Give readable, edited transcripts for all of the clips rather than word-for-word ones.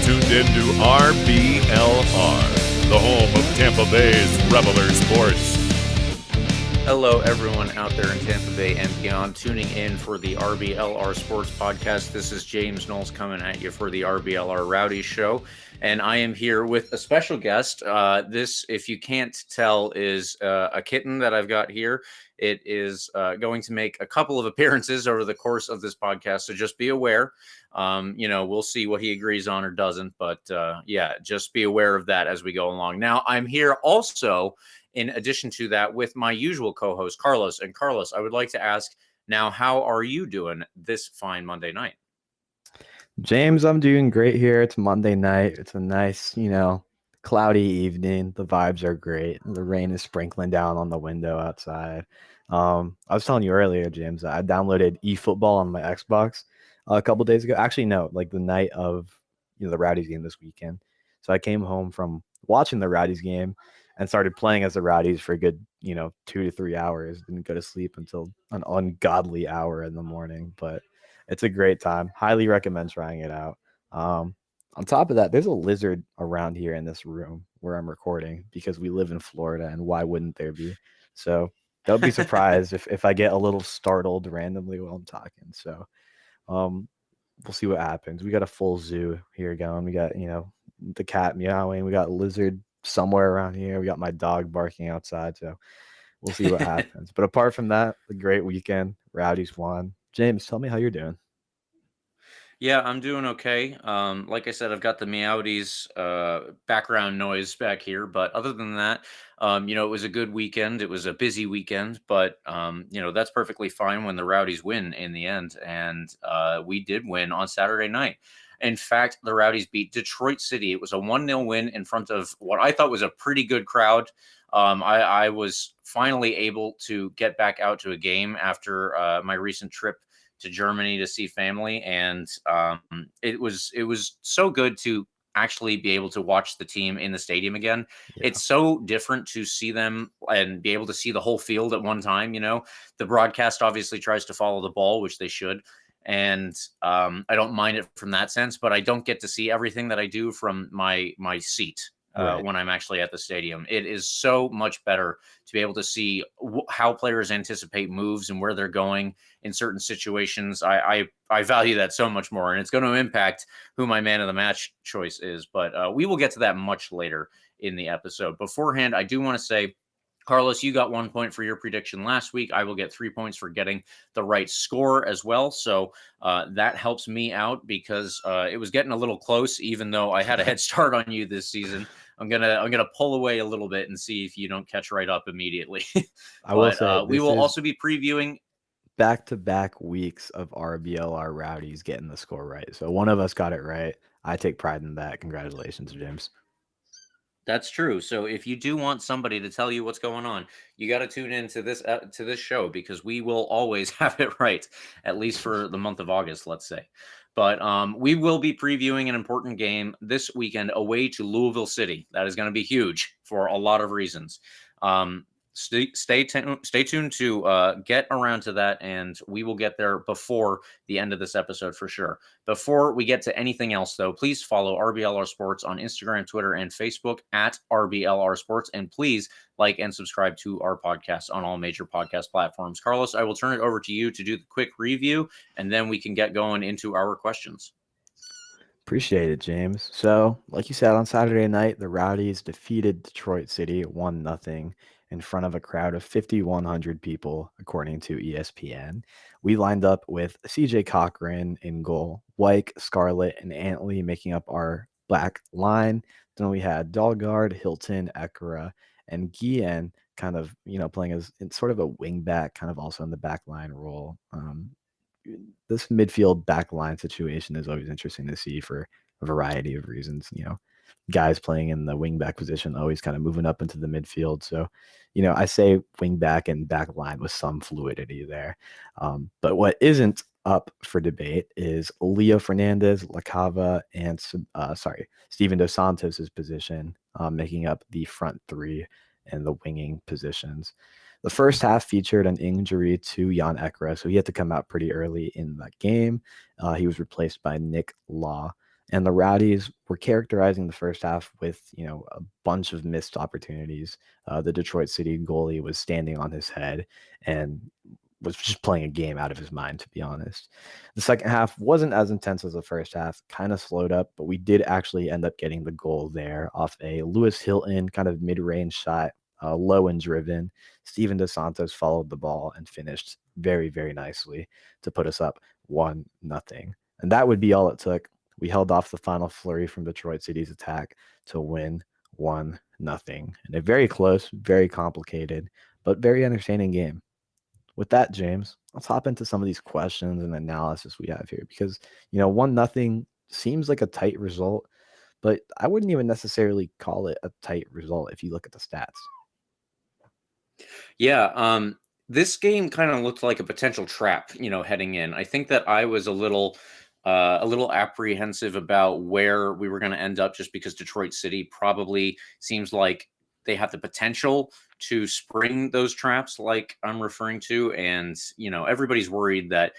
tuned in to RBLR, the home of Tampa Bay's Reveler Sports. Hello, everyone out there in Tampa Bay and beyond, tuning in for the RBLR Sports Podcast. This is James Knowles coming at you for the RBLR Rowdies show, and I am here with a special guest. This, if you can't tell, is a kitten that I've got here. It is going to make a couple of appearances over the course of this podcast, so just be aware. We'll see what he agrees on or doesn't, but just be aware of that as we go along. Now, I'm here also, in addition to that, with my usual co-host, Carlos. And Carlos, I would like to ask now, how are you doing this fine Monday night? James, I'm doing great here. It's Monday night. It's a nice, cloudy evening. The vibes are great. The rain is sprinkling down on the window outside. I was telling you earlier, James, I downloaded eFootball on my Xbox a couple days ago. Actually, no, like the night of the Rowdies game this weekend. So I came home from watching the Rowdies game and started playing as the Rowdies for a good, 2 to 3 hours. Didn't go to sleep until an ungodly hour in the morning, but it's a great time. Highly recommend trying it out. On top of that, there's a lizard around here in this room where I'm recording because we live in Florida, and why wouldn't there be? So don't be surprised if I get a little startled randomly while I'm talking. So we'll see what happens. We got a full zoo here going. We got, the cat meowing. We got a lizard somewhere around here. We got my dog barking outside. So we'll see what happens. But apart from that, a great weekend. Rowdies won. James, tell me how you're doing. Yeah, I'm doing okay. Like I said, I've got the Meowdies background noise back here, but other than that, it was a good weekend. It was a busy weekend, but that's perfectly fine when the Rowdies win in the end, and we did win on Saturday night. In fact, the Rowdies beat Detroit City. It was a 1-0 win in front of what I thought was a pretty good crowd. I was finally able to get back out to a game after my recent trip to Germany to see family, and it was so good to actually be able to watch the team in the stadium again. Yeah. It's so different to see them and be able to see the whole field at one time. The broadcast obviously tries to follow the ball, which they should, and I don't mind it from that sense, but I don't get to see everything that I do from my seat. Right. When I'm actually at the stadium. It is so much better to be able to see how players anticipate moves and where they're going in certain situations. I value that so much more, and it's going to impact who my man of the match choice is. But we will get to that much later in the episode. Beforehand, I do want to say, Carlos, you got 1 point for your prediction last week. I will get 3 points for getting the right score as well. So that helps me out because it was getting a little close, even though I had a head start on you this season. I'm gonna pull away a little bit and see if you don't catch right up immediately. I will say we will also be previewing back-to-back weeks of RBLR Rowdies getting the score right. So one of us got it right. I take pride in that. Congratulations, James. That's true. So if you do want somebody to tell you what's going on, you got to tune in to this show because we will always have it right, at least for the month of August, let's say. But we will be previewing an important game this weekend away to Louisville City. That is going to be huge for a lot of reasons. Stay tuned to get around to that, and we will get there before the end of this episode for sure. Before we get to anything else, though, please follow RBLR Sports on Instagram, Twitter, and Facebook at RBLR Sports, and please like and subscribe to our podcast on all major podcast platforms. Carlos, I will turn it over to you to do the quick review, and then we can get going into our questions. Appreciate it, James. So, like you said, on Saturday night, the Rowdies defeated Detroit City 1-0 in front of a crowd of 5,100 people, according to ESPN. We lined up with CJ Cochran in goal, Wyke, Scarlett, and Antley making up our back line. Then we had Dalgard, Hilton, Ekra, and Guillen kind of, playing as sort of a wing back, kind of also in the back line role. This midfield back line situation is always interesting to see for a variety of reasons. Guys playing in the wing back position always kind of moving up into the midfield. So, I say wing back and back line with some fluidity there. But what isn't up for debate is Leo Fernandez, Lacava, and Steven Dos Santos' position, making up the front three and the winging positions. The first half featured an injury to Jan Ekra, so he had to come out pretty early in that game. He was replaced by Nick Law. And the Rowdies were characterizing the first half with, a bunch of missed opportunities. The Detroit City goalie was standing on his head and was just playing a game out of his mind, to be honest. The second half wasn't as intense as the first half, kind of slowed up, but we did actually end up getting the goal there off a Lewis Hilton kind of mid-range shot, low and driven. Steven DeSantos followed the ball and finished very, very nicely to put us up 1-0. And that would be all it took. We held off the final flurry from Detroit City's attack to win 1-0 in a very close, very complicated, but very entertaining game. With that, James, let's hop into some of these questions and analysis we have here because, 1-0 seems like a tight result, but I wouldn't even necessarily call it a tight result if you look at the stats. Yeah, this game kind of looked like a potential trap, heading in. I think that I was a little apprehensive about where we were going to end up just because Detroit City probably seems like they have the potential to spring those traps like I'm referring to. And, everybody's worried that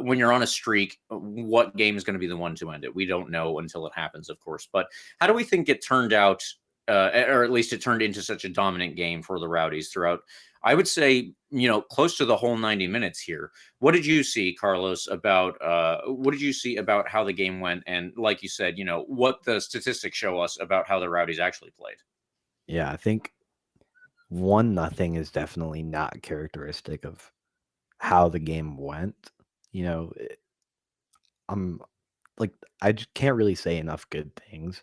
when you're on a streak, what game is going to be the one to end it? We don't know until it happens, of course. But how do we think it turned out, or at least it turned into such a dominant game for the Rowdies throughout, I would say, close to the whole 90 minutes here. What did you see, Carlos, about how the game went? And like you said, what the statistics show us about how the Rowdies actually played? Yeah, I think 1-0 is definitely not characteristic of how the game went. I'm like, I just can't really say enough good things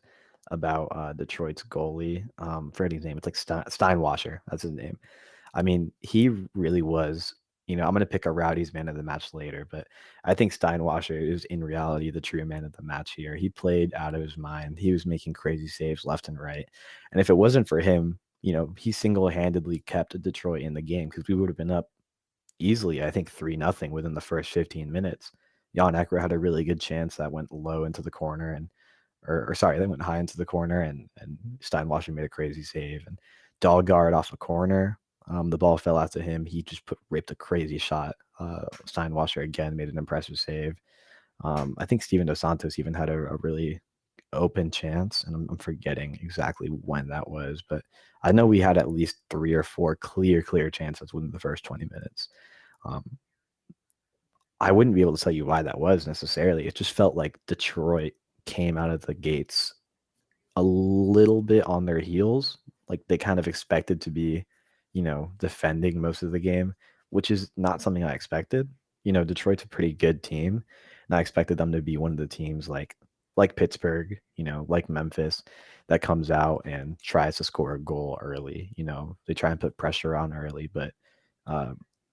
about Detroit's goalie. Forgetting his name, it's like Steinwasser. That's his name. I mean, he really was. I'm going to pick a Rowdies man of the match later, but I think Steinwasser is in reality the true man of the match here. He played out of his mind. He was making crazy saves left and right. And if it wasn't for him, he single-handedly kept Detroit in the game because we would have been up easily, I think 3-0 within the first 15 minutes. Jan Ecker had a really good chance that went low into the corner or sorry, that went high into the corner and Steinwasser made a crazy save and Dahlgaard off a corner. The ball fell out to him. He just raped a crazy shot. Steinwasser again made an impressive save. I think Steven DeSantos even had a really open chance, and I'm forgetting exactly when that was, but I know we had at least 3 or 4 clear chances within the first 20 minutes. I wouldn't be able to tell you why that was necessarily. It just felt like Detroit came out of the gates a little bit on their heels. Like they kind of expected to be, defending most of the game, which is not something I expected. Detroit's a pretty good team, and I expected them to be one of the teams like Pittsburgh, like Memphis, that comes out and tries to score a goal early. They try and put pressure on early, but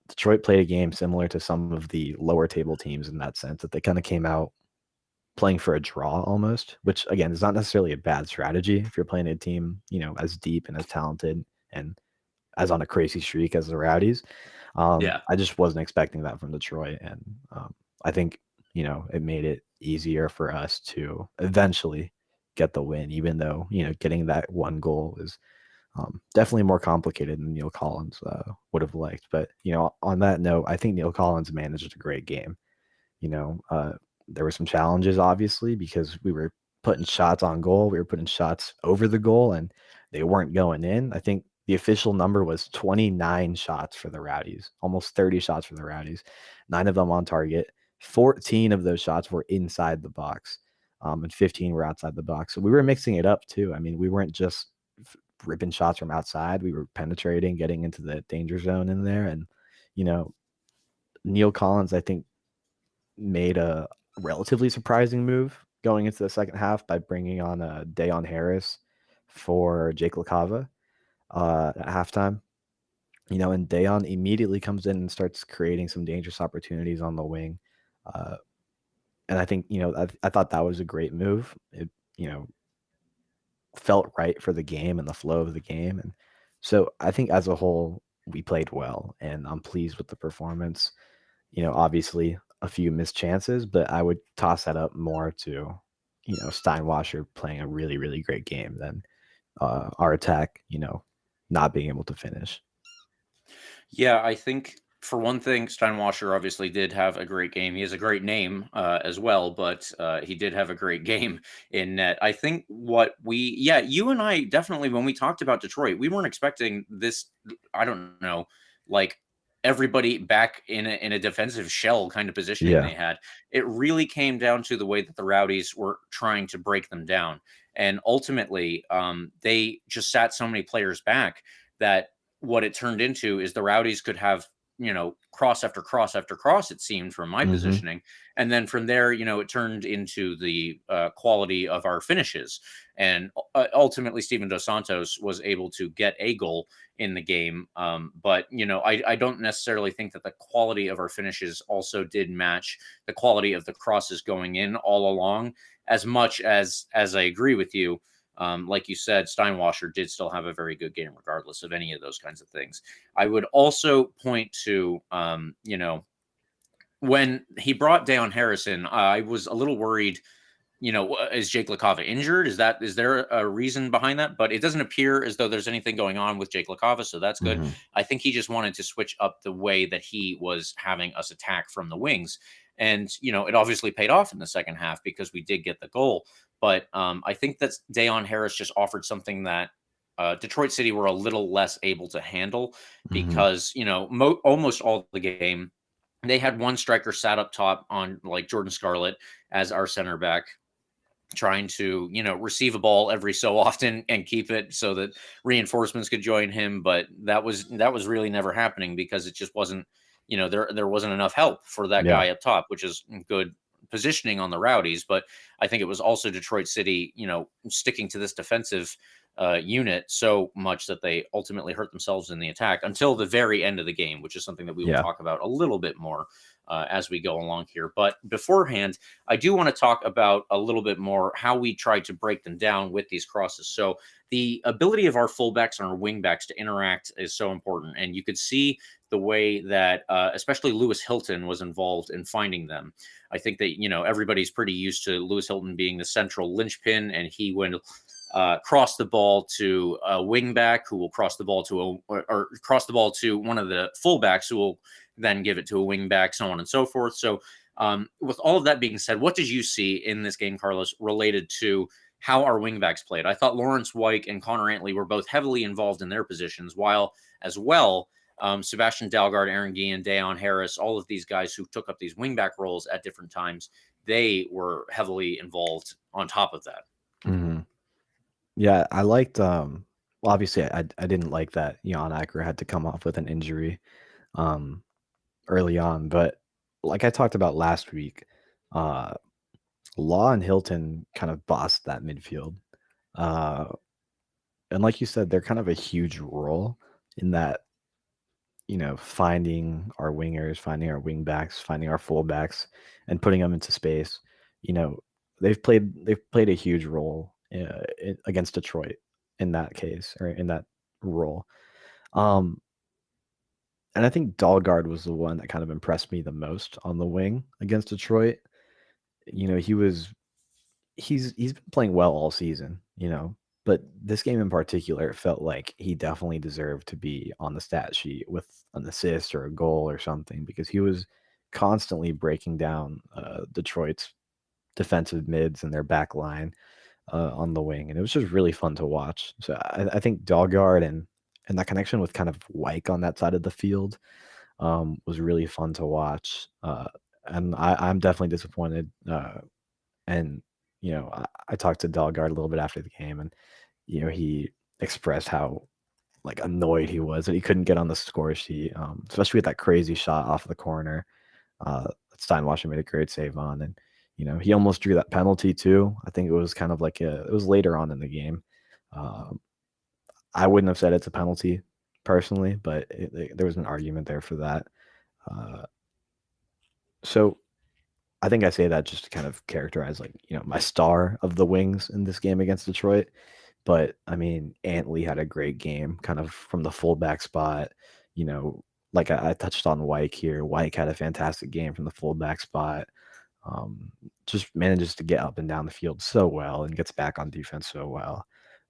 Detroit played a game similar to some of the lower table teams in that sense that they kind of came out playing for a draw almost, which again is not necessarily a bad strategy if you're playing a team, as deep and as talented and as on a crazy streak as the Rowdies. I just wasn't expecting that from Detroit. And I think, it made it easier for us to eventually get the win, even though, getting that one goal is definitely more complicated than Neil Collins would have liked. But, on that note, I think Neil Collins managed a great game. There were some challenges, obviously, because we were putting shots on goal. We were putting shots over the goal, and they weren't going in. I think the official number was 29 shots for the Rowdies, almost 30 shots for the Rowdies, 9 of them on target. 14 of those shots were inside the box, and 15 were outside the box. So we were mixing it up, too. I mean, we weren't just ripping shots from outside. We were penetrating, getting into the danger zone in there. And, Neil Collins, I think, made a relatively surprising move going into the second half by bringing on Dayon Harris for Jake LaCava at halftime. And Dayon immediately comes in and starts creating some dangerous opportunities on the wing. And I think, I thought that was a great move. It, felt right for the game and the flow of the game. And so I think as a whole, we played well, and I'm pleased with the performance. Obviously a few missed chances, but I would toss that up more to, Steinwasser playing a really, really great game than our attack, not being able to finish. Yeah, I think For one thing, Steinwasser obviously did have a great game. He has a great name as well, but he did have a great game in net. I think you and I definitely, when we talked about Detroit, we weren't expecting this. I don't know, like everybody back in a defensive shell kind of positioning Yeah. they had. It really came down to the way that the Rowdies were trying to break them down, and ultimately, they just sat so many players back that what it turned into is the Rowdies could have, cross after cross after cross, it seemed from my Hmm. positioning. And then from there, it turned into the quality of our finishes. And ultimately, Steven Dos Santos was able to get a goal in the game. But, I don't necessarily think that the quality of our finishes also did match the quality of the crosses going in all along, as much as I agree with you. Like you said, Steinwasser did still have a very good game, regardless of any of those kinds of things. I would also point to, when he brought down Harrison, I was a little worried. Is Jake LaCava injured? Is there a reason behind that? But it doesn't appear as though there's anything going on with Jake LaCava, so that's good. Hmm. I think he just wanted to switch up the way that he was having us attack from the wings. And, it obviously paid off in the second half because we did get the goal. But I think that Dayon Harris just offered something that Detroit City were a little less able to handle Hmm. because, almost all the game, they had one striker sat up top on like Jordan Scarlett as our center back, trying to receive a ball every so often and keep it so that reinforcements could join him, but that was really never happening because it just wasn't, there wasn't enough help for that Yeah. guy up top, which is good positioning on the Rowdies. But I think it was also Detroit City, sticking to this defensive unit so much that they ultimately hurt themselves in the attack until the very end of the game, which is something that we will Yeah. talk about a little bit more as we go along here. But beforehand, I do want to talk about a little bit more how we try to break them down with these crosses. So the ability of our fullbacks and our wingbacks to interact is so important, and you could see the way that especially Lewis Hilton was involved in finding them. I think that everybody's pretty used to Lewis Hilton being the central linchpin, and he would cross the ball to a wingback who will cross the ball to or cross the ball to one of the fullbacks who will then give it to a wingback, so on and so forth. So, with all of that being said, what did you see in this game, Carlos, related to how our wingbacks played? I thought Lawrence Wyke and Connor Antley were both heavily involved in their positions, while as well, Sebastian Dalgard, Aaron Guillen, Dayon Harris, all of these guys who took up these wingback roles at different times, they were heavily involved on top of that. Hmm. Yeah, I liked well, obviously I didn't like that Jan Acker had to come off with an injury um early on, but like I talked about last week, uh Law and Hilton kind of bossed that midfield. Uh and like you said, they're kind of a huge role in that, finding our wingers, finding our wing backs, finding our fullbacks, and putting them into space. You know, they've played a huge role against Detroit in that case or in that role. Um, and I think Dalgard was the one that kind of impressed me the most on the wing against Detroit. He's been playing well all season, but this game in particular, it felt like he definitely deserved to be on the stat sheet with an assist or a goal or something because he was constantly breaking down Detroit's defensive mids and their back line on the wing, and it was just really fun to watch. So I think Dalgard and that connection with kind of Wyke on that side of the field was really fun to watch. And I'm definitely disappointed. And I talked to Dalgard a little bit after the game, and he expressed how like annoyed he was that he couldn't get on the score sheet, especially with that crazy shot off the corner. That Steinwasser made a great save on, and he almost drew that penalty too. I think it was kind of like it was later on in the game. Um, I wouldn't have said it's a penalty personally, but there was an argument there for that. Uh, so I think I say that just to kind of characterize like, my star of the wings in this game against Detroit. But I mean, Antley had a great game kind of from the fullback spot. You know, like I touched on Wyke here. Wyke had a fantastic game from the fullback spot. Just manages to get up and down the field so well and gets back on defense so well.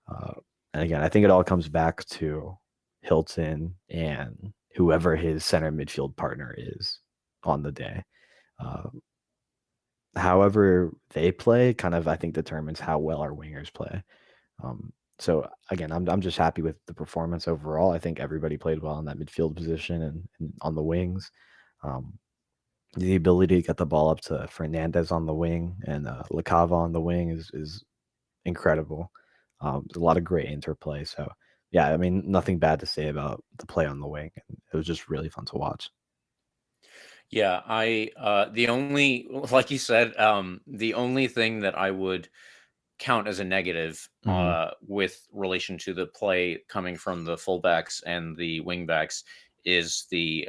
Uh, and again, I think it all comes back to Hilton and whoever his center midfield partner is on the day. However they play kind of, I think, determines how well our wingers play. So again, I'm just happy with the performance overall. I think everybody played well in that midfield position and on the wings. The ability to get the ball up to Fernandez on the wing and Lacava on the wing is incredible. There's a lot of great interplay. So yeah, I mean, nothing bad to say about the play on the wing. It was just really fun to watch. Yeah, the only, like you said, the only thing that I would count as a negative Mhm. with relation to the play coming from the fullbacks and the wingbacks is the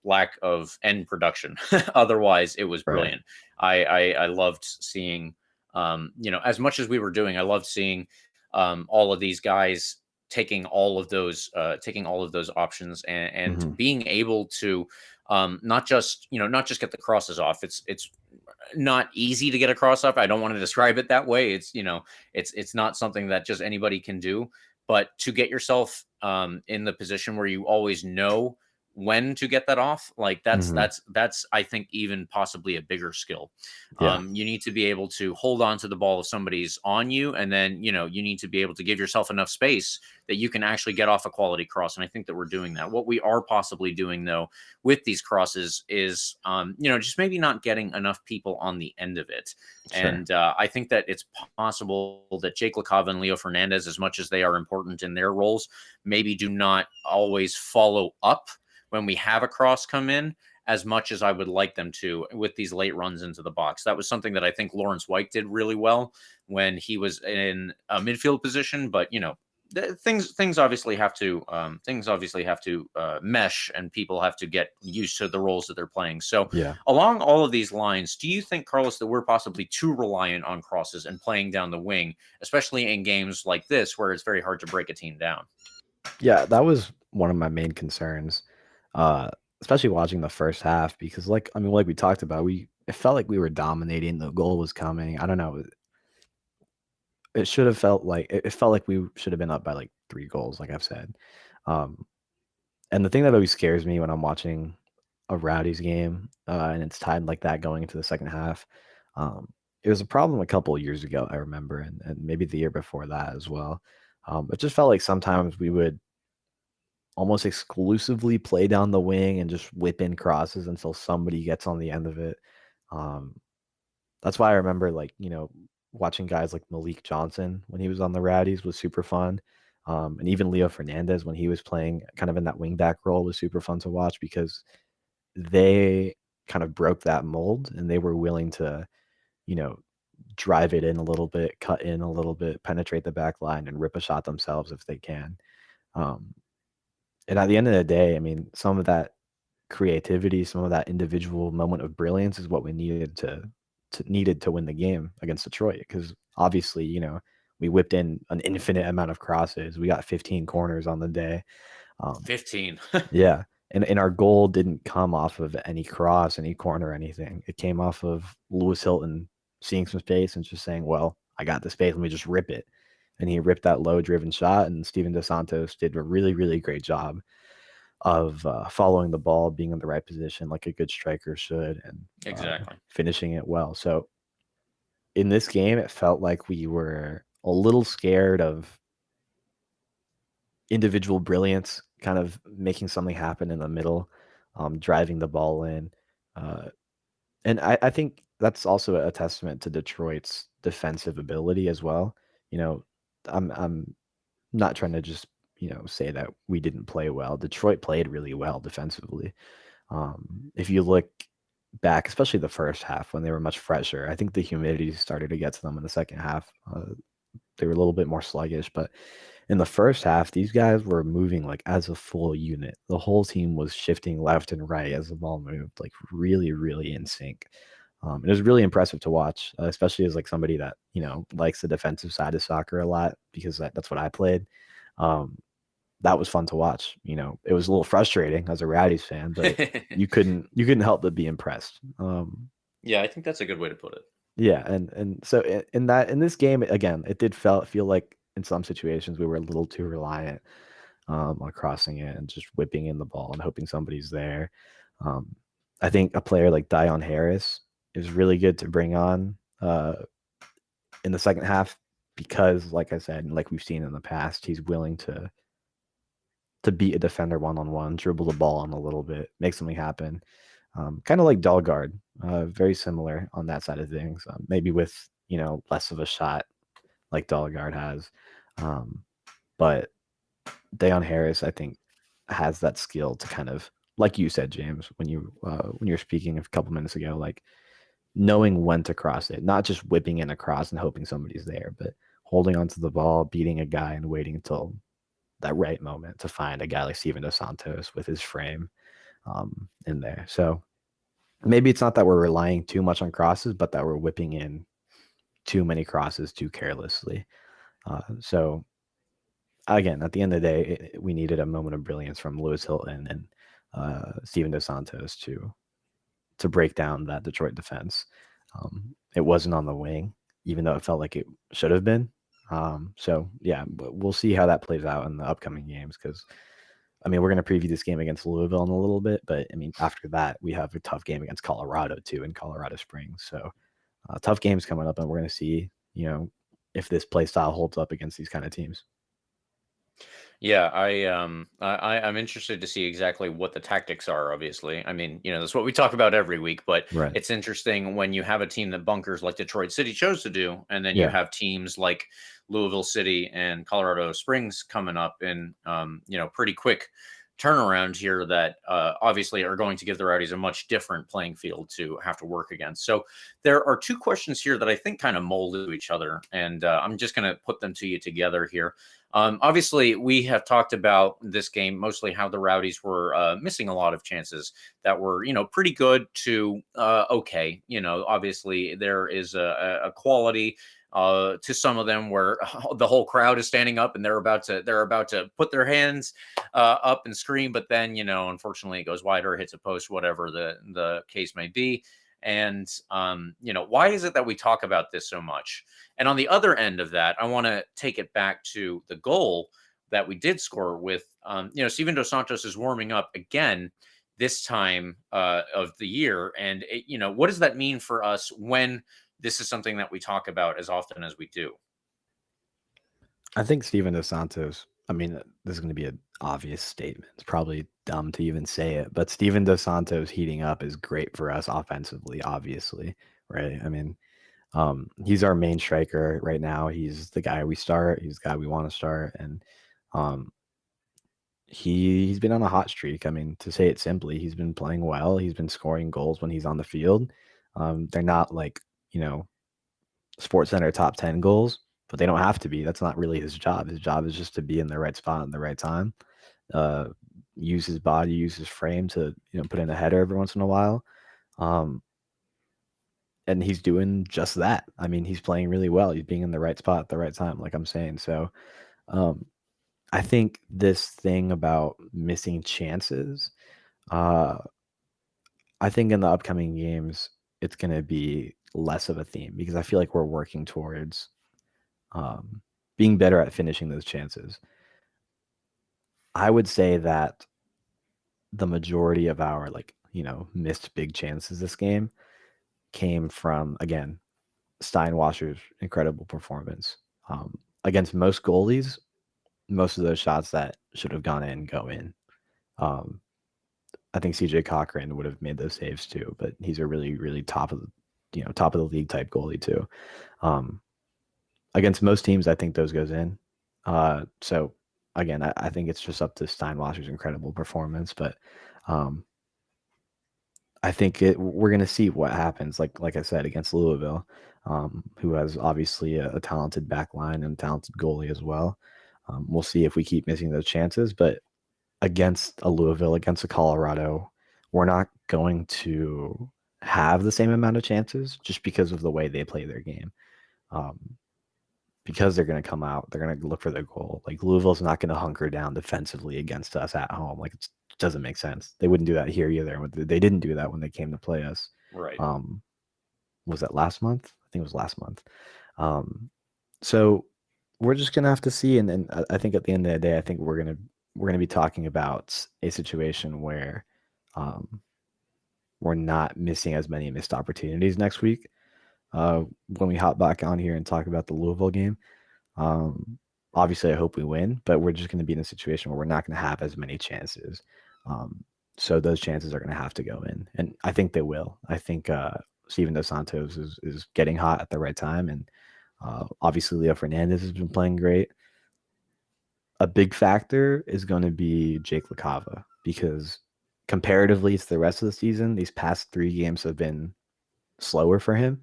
lack of end production. Otherwise, it was Right. brilliant. I loved seeing, as much as we were doing, I loved seeing all of these guys taking all of those options and Mhm. being able to not just get the crosses off. It's not easy to get a cross off. I don't want to describe it that way. It's not something that just anybody can do, but to get yourself in the position where you always know when to get that off, like Mhm. that's I think even possibly a bigger skill. Yeah. You need to be able to hold on to the ball if somebody's on you, and then you need to be able to give yourself enough space that you can actually get off a quality cross. And I think that we're doing that. What we are possibly doing though with these crosses is just maybe not getting enough people on the end of it. Sure. And I think that it's possible that Jake LaCava and Leo Fernandez, as much as they are important in their roles, maybe do not always follow up when we have a cross come in as much as I would like them to with these late runs into the box. That was something that I think Lawrence Wyke did really well when he was in a midfield position. But things obviously have to mesh, and people have to get used to the roles that they're playing. So Yeah. along all of these lines, do you think, Carlos, that we're possibly too reliant on crosses and playing down the wing, especially in games like this where it's very hard to break a team down? Yeah, that was one of my main concerns, uh, especially watching the first half because, like, I mean, like we talked about, it felt like we were dominating. The goal was coming. I don't know. It should have felt like it felt like we should have been up by like 3 goals, like I've said. Um, and the thing that always scares me when I'm watching a Rowdies game and it's tied like that going into the second half, um, it was a problem a couple of years ago, I remember, and maybe the year before that as well. It just felt like sometimes we would almost exclusively play down the wing and just whip in crosses until somebody gets on the end of it. Um, that's why I remember, like, watching guys like Malik Johnson when he was on the Rowdies was super fun. And even Leo Fernandez when he was playing kind of in that wingback role was super fun to watch because they kind of broke that mold and they were willing to, you know, drive it in a little bit, cut in a little bit, penetrate the back line and rip a shot themselves if they can. Um, and at the end of the day, I mean, some of that creativity, some of that individual moment of brilliance is what we needed to win the game against Detroit. Because obviously, we whipped in an infinite amount of crosses. We got 15 corners on the day. 15. Yeah, and our goal didn't come off of any cross, any corner, anything. It came off of Lewis Hilton seeing some space and just saying, "Well, I got the space. Let me just rip it." And he ripped that low-driven shot, and Steven Dos Santos did a really, really great job of following the ball, being in the right position like a good striker should, and Exactly. finishing it well. So in this game, it felt like we were a little scared of individual brilliance, kind of making something happen in the middle, driving the ball in. Uh, and I think that's also a testament to Detroit's defensive ability as well. You know, I'm not trying to just say that we didn't play well. Detroit played really well defensively. If you look back, especially the first half when they were much fresher, I think the humidity started to get to them in the second half. They were a little bit more sluggish, but in the first half, these guys were moving like as a full unit. The whole team was shifting left and right as the ball moved, like really, really in sync. It was really impressive to watch, especially as like somebody that likes the defensive side of soccer a lot because that's what I played. Um, that was fun to watch. It was a little frustrating as a Rowdies fan, but you couldn't help but be impressed. Yeah, I think that's a good way to put it. Yeah, and so in this game again, it did feel like in some situations we were a little too reliant. on crossing it and just whipping in the ball and hoping somebody's there. I think a player like Dion Harris is really good to bring on in the second half because, like I said, and like we've seen in the past, he's willing to beat a defender one-on-one, dribble the ball on a little bit, make something happen. Kind of like Dalgard, very similar on that side of things. Maybe with less of a shot like Dalgard has, but Dayon Harris, I think, has that skill to kind of, like you said, James, when you were speaking a couple minutes ago, like knowing when to cross it, not just whipping in across and hoping somebody's there, but holding onto the ball, beating a guy, and waiting until that right moment to find a guy like Steven Dos Santos with his frame in there. So maybe it's not that we're relying too much on crosses, but that we're whipping in too many crosses too carelessly. So again, at the end of the day, we needed a moment of brilliance from Lewis Hilton and Steven Dos Santos to break down that Detroit defense. It wasn't on the wing, even though it felt like it should have been. So yeah, but we'll see how that plays out in the upcoming games because I mean we're going to preview this game against Louisville in a little bit, but I mean after that we have a tough game against Colorado too in Colorado Springs. So tough games coming up, and we're going to see if this play style holds up against these kind of teams. Yeah, I'm interested to see exactly what the tactics are. Obviously, I mean, that's what we talk about every week. But Right. It's interesting when you have a team that bunkers like Detroit City chose to do, and then Yeah. you have teams like Louisville City and Colorado Springs coming up in pretty quick turnaround here that obviously are going to give the Rowdies a much different playing field to have to work against. So there are two questions here that I think kind of mold to each other, and I'm just going to put them to you together here. Obviously, we have talked about this game, mostly how the Rowdies were missing a lot of chances that were, pretty good to okay. Obviously, there is a quality to some of them where the whole crowd is standing up and they're about to put their hands up and scream, but then unfortunately it goes wide or hits a post, whatever the case may be. And why is it that we talk about this so much? And on the other end of that, I want to take it back to the goal that we did score with Steven Dos Santos is warming up again this time of the year, and what does that mean for us when this is something that we talk about as often as we do? I think Steven Dos Santos, I mean, this is going to be an obvious statement. It's probably dumb to even say it, but Steven Dos Santos heating up is great for us offensively, obviously, right? I mean, he's our main striker right now. He's the guy we start. He's the guy we want to start. And he's been on a hot streak. I mean, to say it simply, he's been playing well. He's been scoring goals when he's on the field. They're not like, Sports Center top 10 goals, but they don't have to be. That's not really his job. His job is just to be in the right spot at the right time. Use his body, use his frame to, put in a header every once in a while. And he's doing just that. I mean, he's playing really well. He's being in the right spot at the right time, like I'm saying. So I think this thing about missing chances, I think in the upcoming games, it's going to be less of a theme because I feel like we're working towards being better at finishing those chances. I would say that the majority of our missed big chances this game came from, again, Steinwasser's incredible performance. Against most goalies, most of those shots that should have gone in go in. I think CJ Cochran would have made those saves too, but he's a really, really top of the league type goalie too. Against most teams, I think those goes in. So again, I think it's just up to Steinwasser's incredible performance, but I think we're going to see what happens. Like I said, against Louisville, who has obviously a talented back line and talented goalie as well. We'll see if we keep missing those chances, but against a Louisville, against a Colorado, we're not going to have the same amount of chances just because of the way they play their game. Because they're going to come out, they're going to look for their goal. Like Louisville's not going to hunker down defensively against us at home. Like it doesn't make sense. They wouldn't do that here either. They didn't do that when they came to play us. Right. Was that last month? I think it was last month. So we're just going to have to see. And I think at the end of the day, I think we're going to we're going to be talking about a situation where we're not missing as many missed opportunities next week when we hop back on here and talk about the Louisville game. Obviously, I hope we win, but we're just going to be in a situation where we're not going to have as many chances. So those chances are going to have to go in, and I think they will. I think Steven Dos Santos is getting hot at the right time, and obviously Leo Fernandez has been playing great. A big factor is going to be Jake LaCava, because comparatively to the rest of the season, these past 3 games have been slower for him.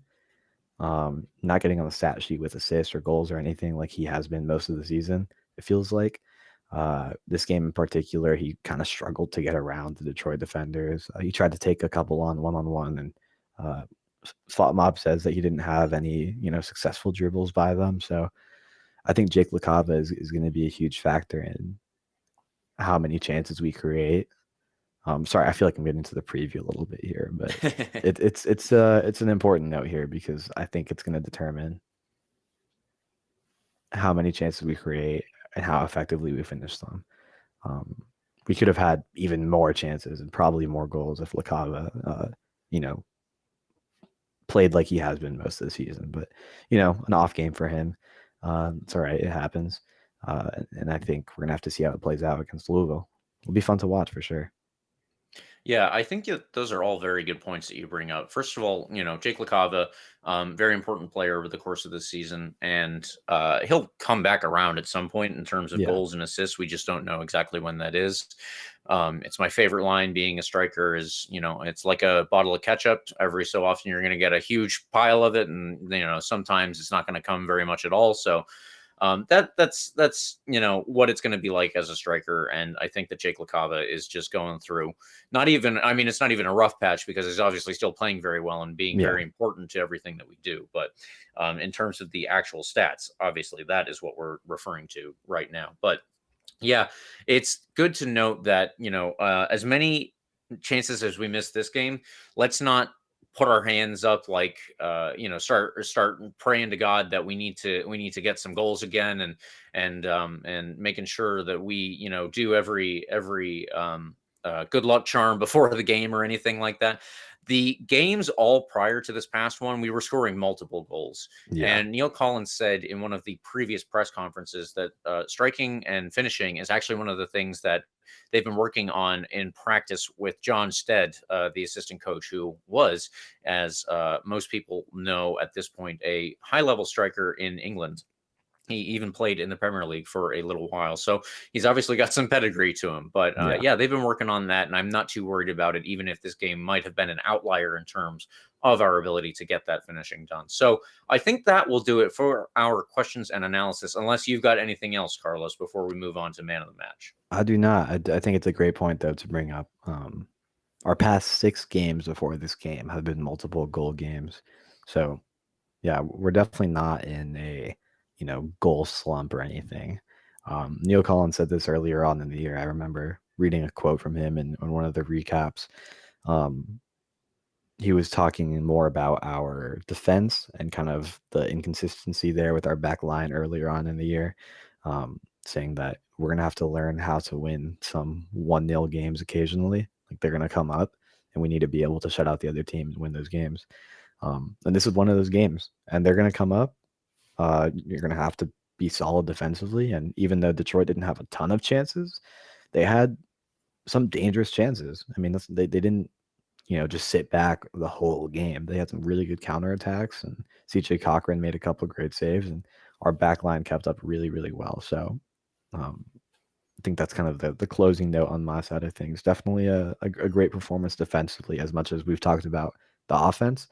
Not getting on the stat sheet with assists or goals or anything like he has been most of the season, it feels like. This game in particular, he kind of struggled to get around the Detroit defenders. He tried to take a couple on one-on-one, and Thought Mob says that he didn't have any, successful dribbles by them. So I think Jake LaCava is going to be a huge factor in how many chances we create. Sorry, I feel like I'm getting into the preview a little bit here, but it's an important note here because I think it's going to determine how many chances we create and how effectively we finish them. We could have had even more chances and probably more goals if LaCava, played like he has been most of the season. But an off game for him. It's all right. It happens. And I think we're gonna have to see how it plays out against Louisville. It'll be fun to watch for sure. Yeah, I think those are all very good points that you bring up. First of all, Jake LaCava, very important player over the course of the season, and he'll come back around at some point in terms of goals and assists. We just don't know exactly when that is. It's my favorite line, being a striker is, it's like a bottle of ketchup. Every so often you're going to get a huge pile of it, and sometimes it's not going to come very much at all. So that's what it's going to be like as a striker. And I think that Jake LaCava is just going through it's not even a rough patch, because he's obviously still playing very well and being very important to everything that we do. But in terms of the actual stats, obviously that is what we're referring to right now. But yeah, it's good to note that, as many chances as we missed this game, let's not put our hands up like start praying to God that we need to get some goals again, and making sure that we do every good luck charm before the game or anything like that. The games all prior to this past one, we were scoring multiple goals. Yeah. And Neil Collins said in one of the previous press conferences that striking and finishing is actually one of the things that they've been working on in practice with John Stead, the assistant coach, who was, as most people know at this point, a high-level striker in England. He even played in the Premier League for a little while. So he's obviously got some pedigree to him. But they've been working on that, and I'm not too worried about it, even if this game might have been an outlier in terms of our ability to get that finishing done. So I think that will do it for our questions and analysis, unless you've got anything else, Carlos, before we move on to man of the match. I do not. I think it's a great point, though, to bring up. Our past 6 games before this game have been multiple goal games. So, yeah, we're definitely not in a goal slump or anything. Neil Collins said this earlier on in the year. I remember reading a quote from him in one of the recaps. He was talking more about our defense and kind of the inconsistency there with our back line earlier on in the year, saying that we're going to have to learn how to win some 1-0 games occasionally. Like, they're going to come up, and we need to be able to shut out the other teams and win those games. And this is one of those games, and they're going to come up. You're going to have to be solid defensively. And even though Detroit didn't have a ton of chances, they had some dangerous chances. I mean, they didn't, just sit back the whole game. They had some really good counterattacks, and CJ Cochran made a couple of great saves, and our back line kept up really, really well. So I think that's kind of the closing note on my side of things. Definitely a great performance defensively, as much as we've talked about the offense.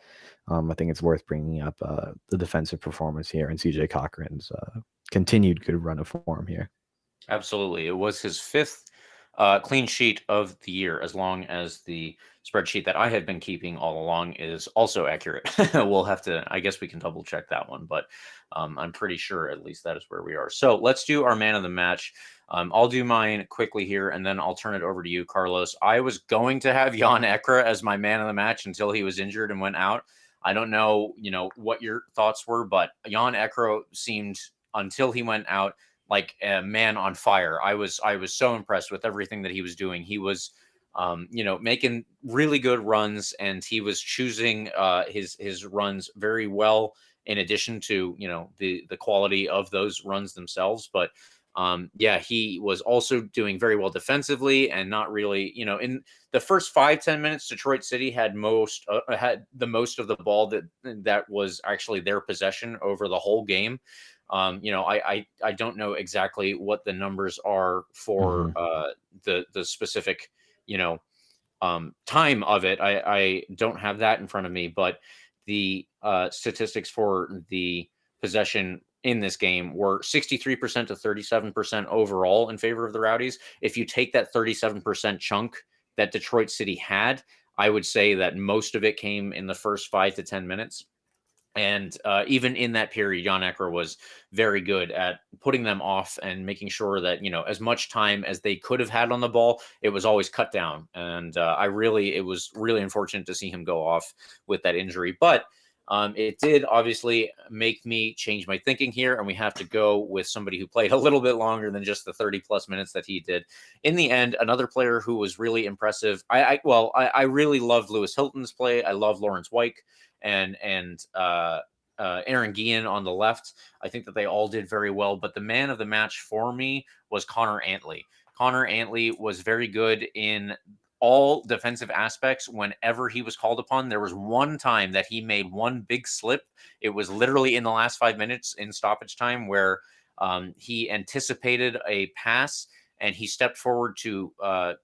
I think it's worth bringing up the defensive performance here and CJ Cochran's continued good run of form here. Absolutely. It was his 5th clean sheet of the year, as long as the spreadsheet that I had been keeping all along is also accurate. We'll have to, I guess we can double check that one, but I'm pretty sure at least that is where we are. So let's do our man of the match. I'll do mine quickly here, and then I'll turn it over to you, Carlos. I was going to have Jan Ekra as my man of the match until he was injured and went out. I don't know, what your thoughts were, but Jan Ekra seemed, until he went out, like a man on fire. I was so impressed with everything that he was doing. He was making really good runs, and he was choosing his runs very well, in addition to the quality of those runs themselves. But yeah, he was also doing very well defensively, and not really, in the first 5-10 minutes, Detroit City had the most of the ball that was actually their possession over the whole game. I don't know exactly what the numbers are for the specific, time of it. I don't have that in front of me, but the statistics for the possession in this game were 63% to 37% overall in favor of the Rowdies. If you take that 37% chunk that Detroit City had, I would say that most of it came in the first 5 to 10 minutes. And even in that period, Jan Ecker was very good at putting them off and making sure that, as much time as they could have had on the ball, it was always cut down. And it was really unfortunate to see him go off with that injury. But it did obviously make me change my thinking here. And we have to go with somebody who played a little bit longer than just the 30 plus minutes that he did. In the end, another player who was really impressive. I really loved Lewis Hilton's play. I love Lawrence Wyke and Aaron Guillen on the left. I think that they all did very well, but the man of the match for me was Connor Antley. Connor Antley was very good in all defensive aspects whenever he was called upon. There was one time that he made one big slip. It was literally in the last 5 minutes in stoppage time, where he anticipated a pass and he stepped forward to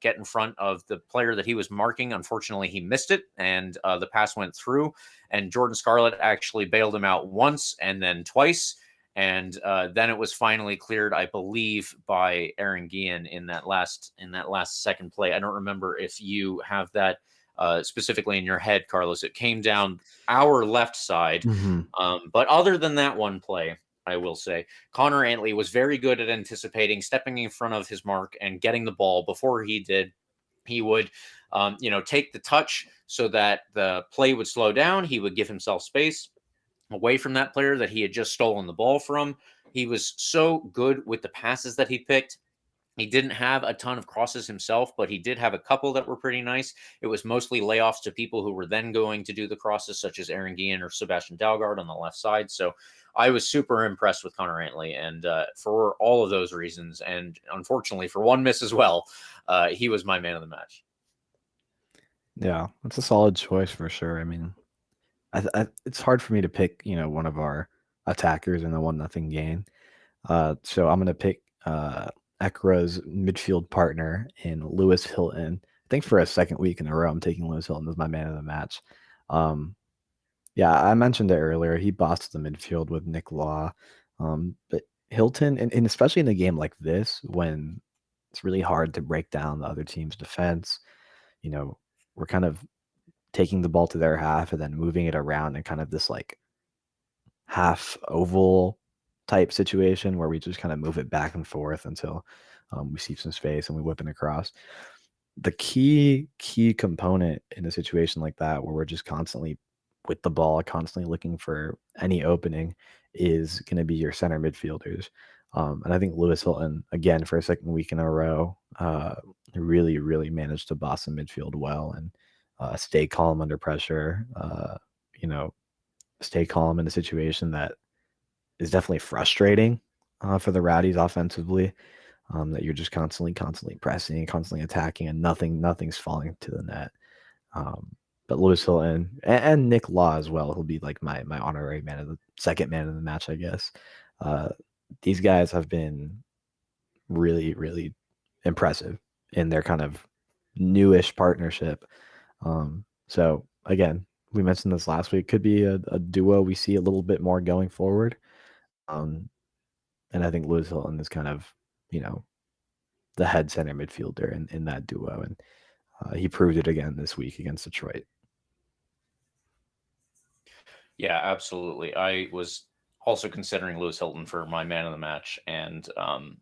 get in front of the player that he was marking. Unfortunately, he missed it, and the pass went through. And Jordan Scarlett actually bailed him out once and then twice. And then it was finally cleared, I believe, by Aaron Guillen in that last second play. I don't remember if you have that specifically in your head, Carlos. It came down our left side. But other than that one play, I will say, Connor Antley was very good at anticipating, stepping in front of his mark and getting the ball before he did. He would, take the touch so that the play would slow down. He would give himself space away from that player that he had just stolen the ball from. He was so good with the passes that he picked. He didn't have a ton of crosses himself, but he did have a couple that were pretty nice. It was mostly layoffs to people who were then going to do the crosses, such as Aaron Guillen or Sebastian Dalgard on the left side. So I was super impressed with Connor Antley, and for all of those reasons, and unfortunately for one miss as well, he was my man of the match. Yeah, that's a solid choice for sure. I mean, it's hard for me to pick, one of our attackers in the 1-0 game. So I'm going to pick Ekra's midfield partner in Lewis Hilton. I think for a second week in a row, I'm taking Lewis Hilton as my man of the match. Yeah, I mentioned it earlier. He bossed the midfield with Nick Law. But Hilton, and especially in a game like this, when it's really hard to break down the other team's defense, we're kind of taking the ball to their half and then moving it around in kind of this like half oval type situation where we just kind of move it back and forth until we see some space and we whip it across. The key component in a situation like that, where we're just constantly with the ball, constantly looking for any opening, is going to be your center midfielders. And I think Lewis Hilton, again, for a second week in a row, really, really managed to boss the midfield well and stay calm under pressure, stay calm in a situation that is definitely frustrating for the Rowdies offensively, that you're just constantly pressing, constantly attacking, and nothing's falling to the net. But Lewis Hilton and Nick Law as well, he'll be like my honorary second man of the match, I guess. These guys have been really, really impressive in their kind of newish partnership. So again, we mentioned this last week, could be a duo we see a little bit more going forward. And I think Lewis Hilton is kind of, the head center midfielder in that duo. And he proved it again this week against Detroit. Yeah, absolutely. I was also considering Lewis Hilton for my man of the match. And,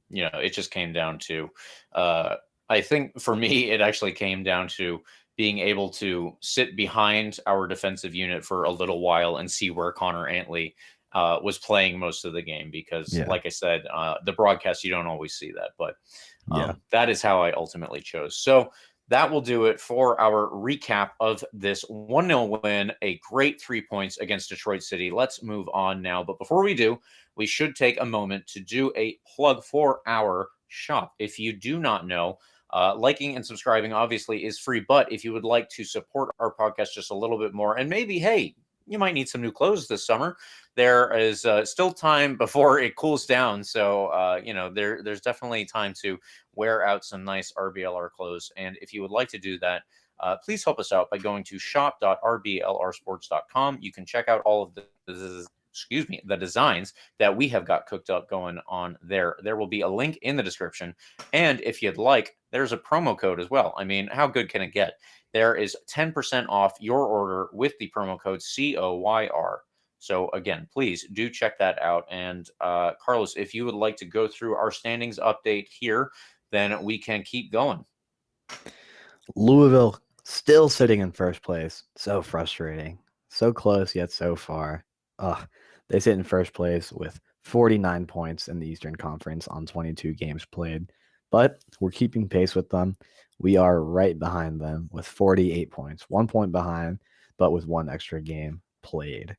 it just came down to, I think for me, it actually came down to being able to sit behind our defensive unit for a little while and see where Connor Antley was playing most of the game because, like I said, the broadcast, you don't always see that. But that is how I ultimately chose. So that will do it for our recap of this 1-0 win, a great 3 points against Detroit City. Let's move on now. But before we do, we should take a moment to do a plug for our shop. If you do not know, liking and subscribing obviously is free, but if you would like to support our podcast just a little bit more, and maybe, hey, you might need some new clothes this summer, there is still time before it cools down. So, there's definitely time to wear out some nice RBLR clothes. And if you would like to do that, please help us out by going to shop.rblrsports.com. You can check out all of the designs that we have got cooked up going on there. There will be a link in the description. And if you'd like, there's a promo code as well. I mean, how good can it get? There is 10% off your order with the promo code COYR. So again, please do check that out. And Carlos, if you would like to go through our standings update here, then we can keep going. Louisville still sitting in first place. So frustrating. So close, yet so far. They sit in first place with 49 points in the Eastern Conference on 22 games played. But we're keeping pace with them. We are right behind them with 48 points, 1 point behind, but with one extra game played.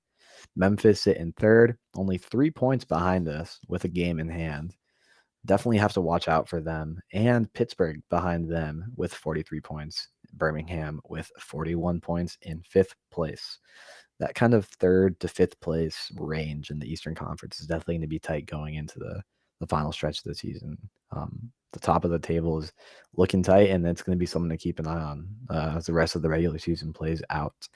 Memphis sit in third, only 3 points behind us with a game in hand. Definitely have to watch out for them. And Pittsburgh behind them with 43 points. Birmingham with 41 points in fifth place. That kind of third to fifth place range in the Eastern Conference is definitely going to be tight going into the final stretch of the season. The top of the table is looking tight, and it's going to be something to keep an eye on as the rest of the regular season plays out.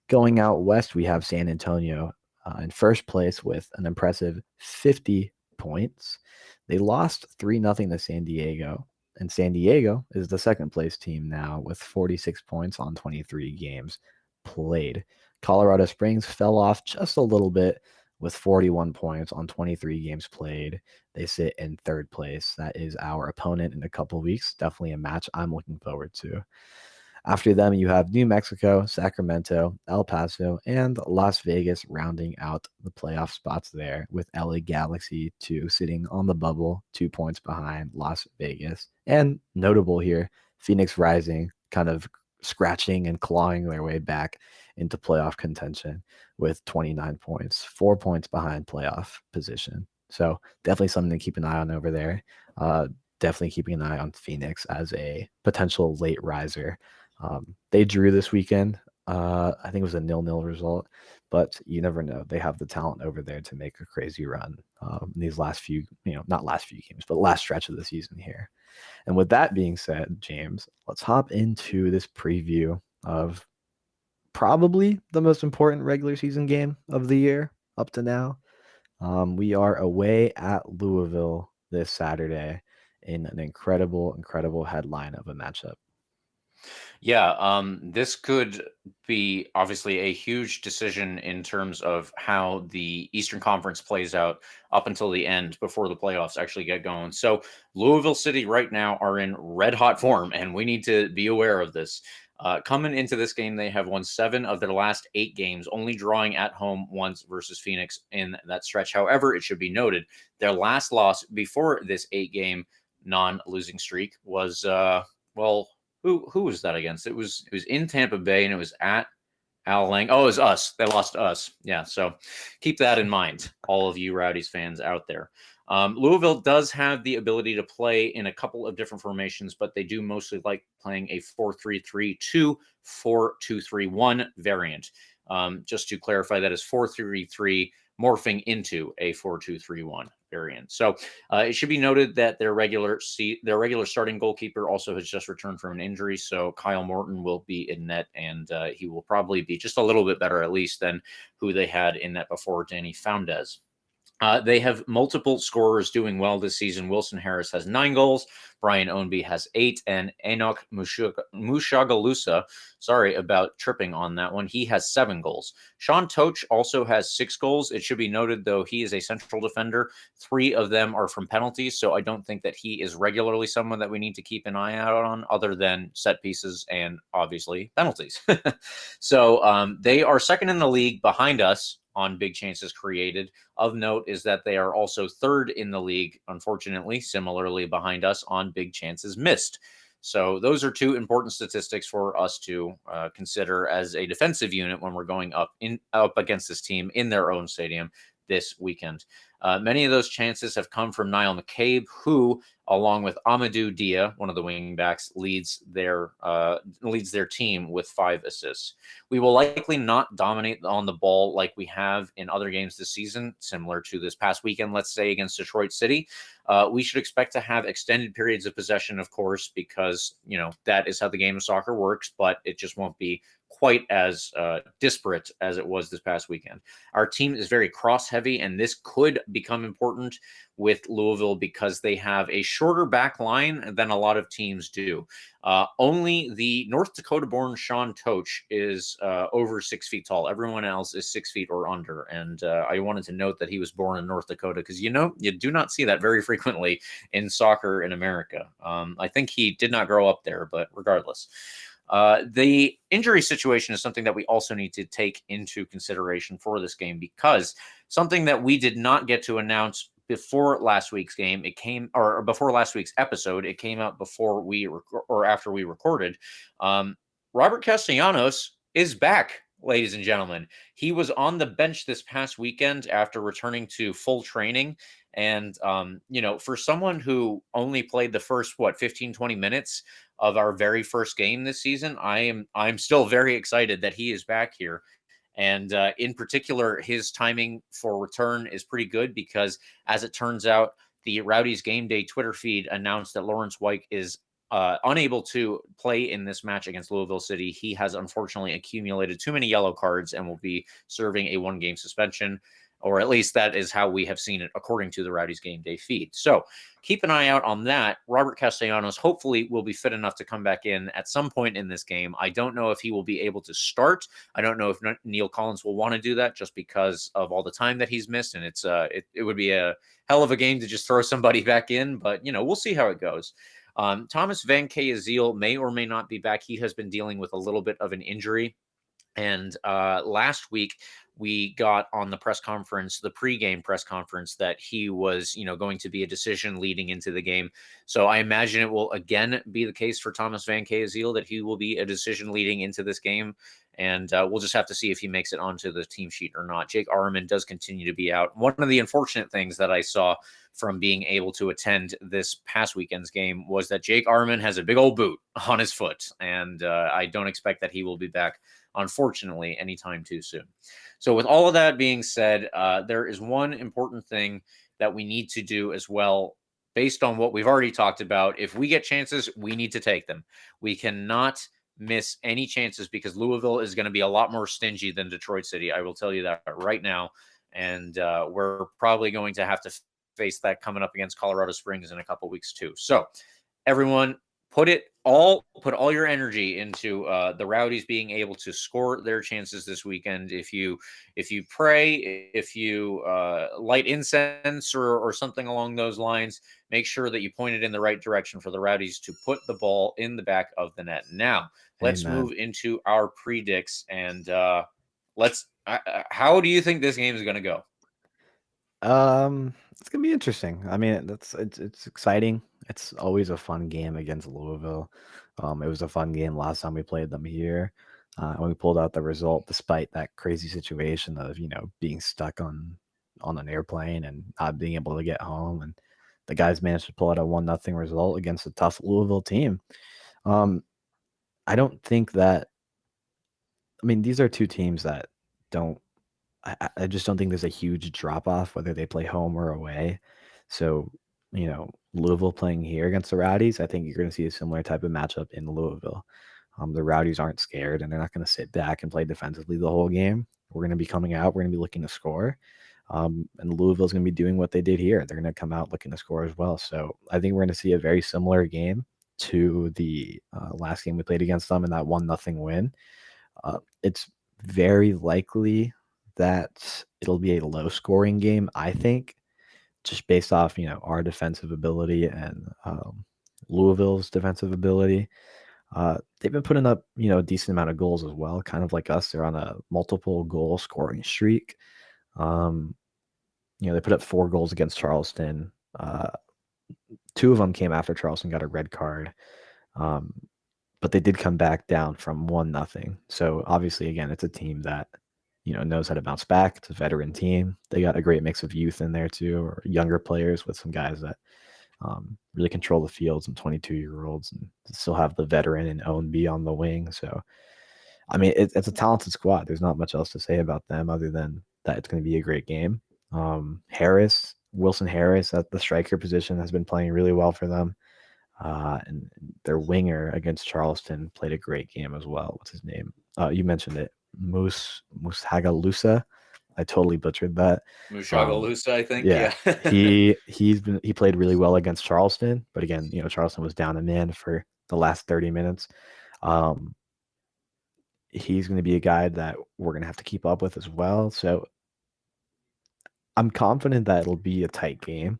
Going out west, we have San Antonio in first place with an impressive 50 points. They lost 3-0 to San Diego, and San Diego is the second place team now with 46 points on 23 games played. Colorado Springs fell off just a little bit with 41 points on 23 games played. They sit in third place. That is our opponent in a couple weeks. Definitely a match I'm looking forward to. After them, you have New Mexico, Sacramento, El Paso, and Las Vegas rounding out the playoff spots there, with LA Galaxy 2 sitting on the bubble, 2 points behind Las Vegas. And notable here, Phoenix Rising kind of scratching and clawing their way back into playoff contention with 29 points, 4 points behind playoff position. So definitely something to keep an eye on over there. Definitely keeping an eye on Phoenix as a potential late riser. They drew this weekend. I think it was a 0-0 result, but you never know. They have the talent over there to make a crazy run in these last few, not last few games, but last stretch of the season here. And with that being said, James, let's hop into this preview of probably the most important regular season game of the year up to now. We are away at Louisville this Saturday in an incredible headline of a matchup. Yeah, this could be obviously a huge decision in terms of how the Eastern Conference plays out up until the end before the playoffs actually get going. So Louisville City right now are in red hot form, and we need to be aware of this. Coming into this game, they have won 7 of their last 8 games, only drawing at home once versus Phoenix in that stretch. However, it should be noted, their last loss before this 8-game non-losing streak was, who was that against? It was in Tampa Bay, and it was at Al Lang. Oh, it was us. They lost to us. Yeah, so keep that in mind, all of you Rowdies fans out there. Louisville does have the ability to play in a couple of different formations, but they do mostly like playing a 4-3-3-2, 4-2-3-1 variant. Just to clarify, that is 4-3-3 morphing into a 4-2-3-1 variant. So it should be noted that their regular starting goalkeeper also has just returned from an injury. So Kyle Morton will be in net, and he will probably be just a little bit better, at least, than who they had in net before, Danny Foundes. They have multiple scorers doing well this season. Wilson Harris has 9 goals. Brian Ownby has 8. And Enoch Mushagalusa, sorry about tripping on that one, he has 7 goals. Sean Toch also has 6 goals. It should be noted, though, he is a central defender. 3 of them are from penalties, so I don't think that he is regularly someone that we need to keep an eye out on, other than set pieces and, obviously, penalties. So they are second in the league behind us on big chances created. Of note is that they are also third in the league, unfortunately, similarly behind us on big chances missed. So those are two important statistics for us to consider as a defensive unit when we're going up against this team in their own stadium this weekend. Many of those chances have come from Niall McCabe, who, along with Amadou Dia, one of the wing backs, leads their team with 5 assists. We will likely not dominate on the ball like we have in other games this season, similar to this past weekend, let's say, against Detroit City. We should expect to have extended periods of possession, of course, because, that is how the game of soccer works, but it just won't be quite as disparate as it was this past weekend. Our team is very cross heavy, and this could become important with Louisville because they have a shorter back line than a lot of teams do. Only the North Dakota-born Sean Toach is over 6 feet tall. Everyone else is 6 feet or under. And I wanted to note that he was born in North Dakota because, you do not see that very frequently in soccer in America. I think he did not grow up there, but regardless. The injury situation is something that we also need to take into consideration for this game, because something that we did not get to announce before last week's game, before last week's episode, it came out before or after we recorded. Robert Castellanos is back, ladies and gentlemen. He was on the bench this past weekend after returning to full training. And, for someone who only played the first, 15, 20 minutes of our very first game this season, I'm still very excited that he is back here. And in particular, his timing for return is pretty good because, as it turns out, the Rowdies Game Day Twitter feed announced that Lawrence Wyke is unable to play in this match against Louisville City. He has unfortunately accumulated too many yellow cards and will be serving a 1-game suspension. Or at least that is how we have seen it according to the Rowdies Game Day feed. So keep an eye out on that. Robert Castellanos hopefully will be fit enough to come back in at some point in this game. I don't know if he will be able to start. I don't know if Neil Collins will want to do that just because of all the time that he's missed. And it would be a hell of a game to just throw somebody back in. But, we'll see how it goes. Thomas Van Kayaziel may or may not be back. He has been dealing with a little bit of an injury. And last week, we got on the pregame press conference, that he was, going to be a decision leading into the game. So I imagine it will again be the case for Thomas Van Kayaziel that he will be a decision leading into this game. And we'll just have to see if he makes it onto the team sheet or not. Jake Arman does continue to be out. One of the unfortunate things that I saw from being able to attend this past weekend's game was that Jake Arman has a big old boot on his foot. And I don't expect that he will be back, unfortunately, anytime too soon. So with all of that being said, there is one important thing that we need to do as well, based on what we've already talked about. If we get chances, we need to take them. We cannot miss any chances because Louisville is going to be a lot more stingy than Detroit City. I will tell you that right now. And we're probably going to have to face that coming up against Colorado Springs in a couple weeks too. So everyone, put all your energy into the Rowdies being able to score their chances this weekend. If you pray, if you light incense or something along those lines, make sure that you point it in the right direction for the Rowdies to put the ball in the back of the net. Now, let's move into our predicts, and how do you think this game is going to go? It's gonna be interesting. I mean, it's exciting. It's always a fun game against Louisville. It was a fun game last time we played them here. When we pulled out the result, despite that crazy situation of being stuck on an airplane and not being able to get home, and the guys managed to pull out a 1-0 result against a tough Louisville team. I don't think that. I mean, these are two teams that don't. I just don't think there's a huge drop off whether they play home or away. So, Louisville playing here against the Rowdies, I think you're going to see a similar type of matchup in Louisville. The Rowdies aren't scared, and they're not going to sit back and play defensively the whole game. We're going to be coming out. We're going to be looking to score. And Louisville's going to be doing what they did here. They're going to come out looking to score as well. So I think we're going to see a very similar game to the last game we played against them in that 1-0 win. It's very likely that it'll be a low-scoring game, I think, just based off, our defensive ability and Louisville's defensive ability. They've been putting up, a decent amount of goals as well, kind of like us. They're on a multiple goal scoring streak. They put up 4 goals against Charleston. 2 of them came after Charleston got a red card. But they did come back down from 1-0. So obviously, again, it's a team that knows how to bounce back. It's a veteran team. They got a great mix of youth in there too, or younger players with some guys that really control the field, some 22-year-olds, and still have the veteran and Ownby on the wing. So, I mean, it's a talented squad. There's not much else to say about them other than that it's going to be a great game. Wilson Harris at the striker position has been playing really well for them. And their winger against Charleston played a great game as well. What's his name? You mentioned it. Musagalusa. I totally butchered that. Mushagalusa, I think. Yeah. he played really well against Charleston, but again, Charleston was down a man for the last 30 minutes. He's going to be a guy that we're going to have to keep up with as well. So I'm confident that it'll be a tight game.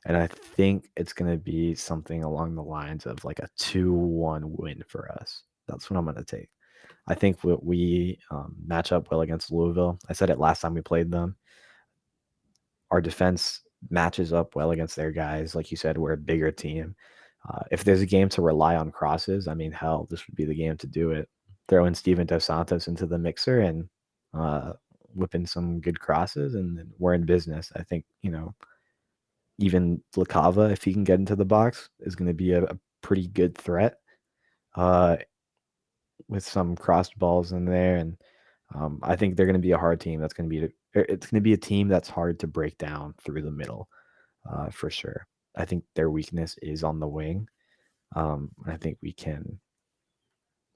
And I think it's going to be something along the lines of like a 2-1 win for us. That's what I'm going to take. I think we match up well against Louisville. I said it last time we played them. Our defense matches up well against their guys. Like you said, we're a bigger team. If there's a game to rely on crosses, I mean, hell, this would be the game to do it. Throw in Steven Dos Santos into the mixer and whip in some good crosses, and then we're in business. I think, even LaCava, if he can get into the box, is going to be a pretty good threat with some crossed balls in there. And I think they're going to be a hard team. It's going to be a team that's hard to break down through the middle for sure. I think their weakness is on the wing. I think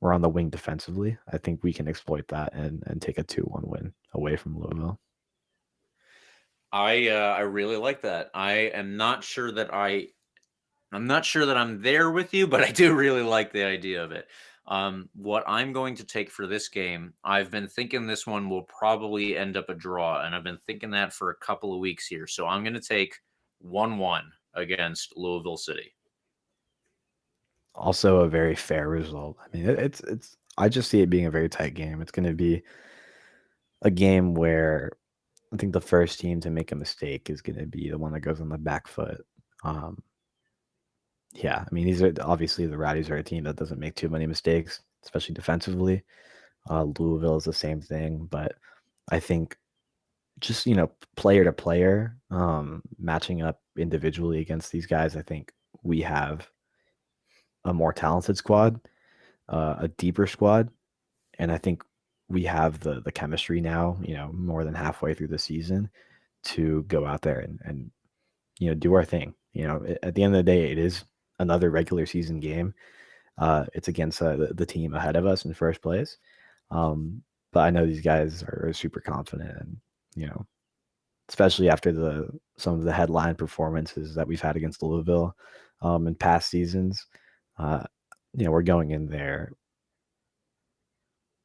we're on the wing defensively. I think we can exploit that and take a 2-1 win away from Louisville. I really like that. I'm not sure that I'm there with you, but I do really like the idea of it. What I'm going to take for this game, I've been thinking this one will probably end up a draw, and I've been thinking that for a couple of weeks here. So I'm going to take 1-1 against Louisville City. Also a very fair result. I mean, it's I just see it being a very tight game. It's going to be a game where I think the first team to make a mistake is going to be the one that goes on the back foot. Yeah, I mean, these are obviously the Rowdies are a team that doesn't make too many mistakes, especially defensively. Louisville is the same thing, but I think just player to player, matching up individually against these guys, I think we have a more talented squad, a deeper squad, and I think we have the chemistry now, more than halfway through the season to go out there and do our thing. At the end of the day, it is another regular season game. It's against the team ahead of us in first place. But I know these guys are super confident, and especially after some of the headline performances that we've had against Louisville in past seasons. We're going in there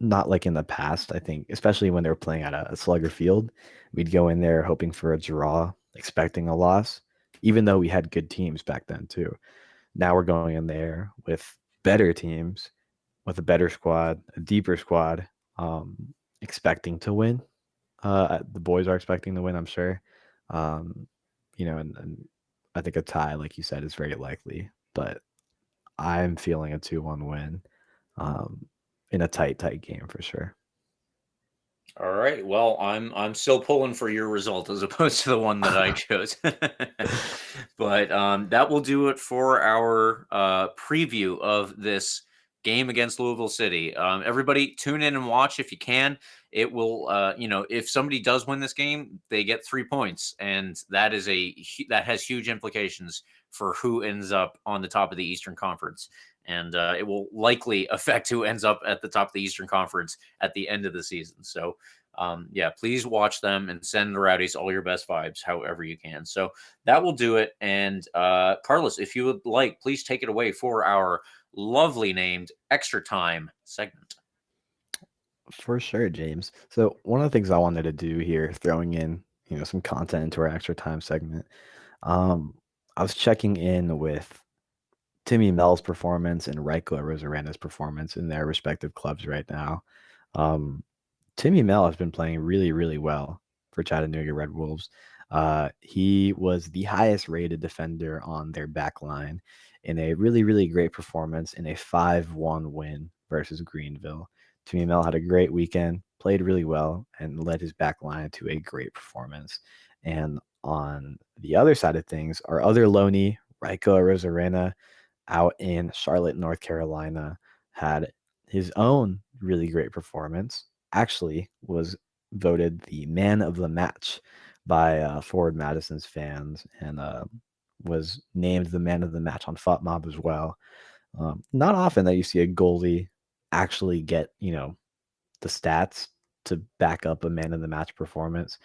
not like in the past. I think, especially when they were playing at a slugger field, we'd go in there hoping for a draw, expecting a loss, even though we had good teams back then too. Now we're going in there with better teams, with a better squad, a deeper squad, expecting to win. The boys are expecting to win, I'm sure. And I think a tie, like you said, is very likely, but I'm feeling a 2-1 win in a tight game for sure. All right. Well, I'm still pulling for your result as opposed to the one that I chose. But that will do it for our preview of this game against Louisville City. Everybody tune in and watch if you can. It will, if somebody does win this game, they get 3 points, and that has huge implications for who ends up on the top of the Eastern Conference. And it will likely affect who ends up at the top of the Eastern Conference at the end of the season. So, please watch them and send the Rowdies all your best vibes however you can. So that will do it. And Carlos, if you would like, please take it away for our lovely named Extra Time segment. For sure, James. So one of the things I wanted to do here, throwing in some content into our Extra Time segment, I was checking in with Timmy Mel's performance and Ryko Rosaranda's performance in their respective clubs right now. Timmy Mel has been playing really, really well for Chattanooga Red Wolves. He was the highest rated defender on their back line in a really, really great performance in a 5-1 win versus Greenville. Timmy Mel had a great weekend, played really well, and led his back line to a great performance. And on the other side of things, our other loanee, Raiko Rosarena, out in Charlotte, North Carolina, had his own really great performance. Actually, was voted the man of the match by Forward Madison's fans, and was named the man of the match on FOTMob as well. Not often that you see a goalie actually get, the stats to back up a man of the match performance.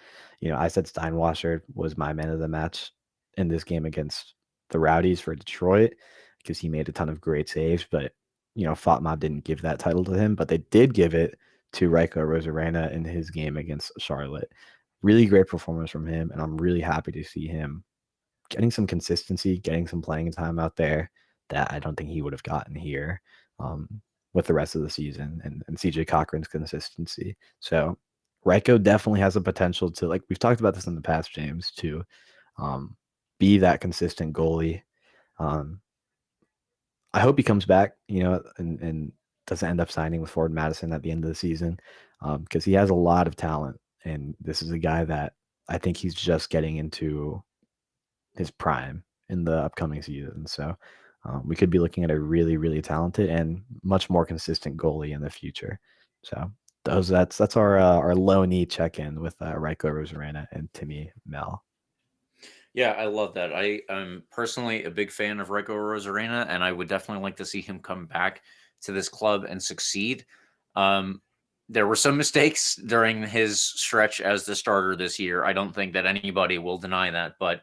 I said Steinwasser was my man of the match in this game against the Rowdies for Detroit because he made a ton of great saves, but FOTMob didn't give that title to him, but they did give it to Raiko Rosarena in his game against Charlotte. Really great performance from him, and I'm really happy to see him getting some consistency, getting some playing time out there that I don't think he would have gotten here with the rest of the season and CJ Cochran's consistency. So Raiko definitely has the potential to, like we've talked about this in the past, James, to be that consistent goalie. I hope he comes back, and doesn't end up signing with Forward Madison at the end of the season because he has a lot of talent. And this is a guy that I think he's just getting into his prime in the upcoming season. So we could be looking at a really, really talented and much more consistent goalie in the future. So that's our loanee check-in with Raiko Rosarena and Timmy Mel. Yeah, I love that. I'm personally a big fan of Raiko Rosarena, and I would definitely like to see him come back to this club and succeed. There were some mistakes during his stretch as the starter this year. I don't think that anybody will deny that, but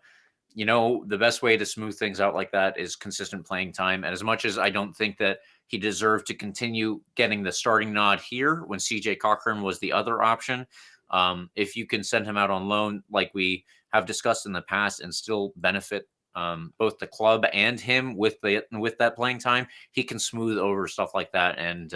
the best way to smooth things out like that is consistent playing time. And as much as I don't think that he deserved to continue getting the starting nod here when CJ Cochran was the other option, if you can send him out on loan, like we have discussed in the past, and still benefit both the club and him with that playing time, he can smooth over stuff like that. And,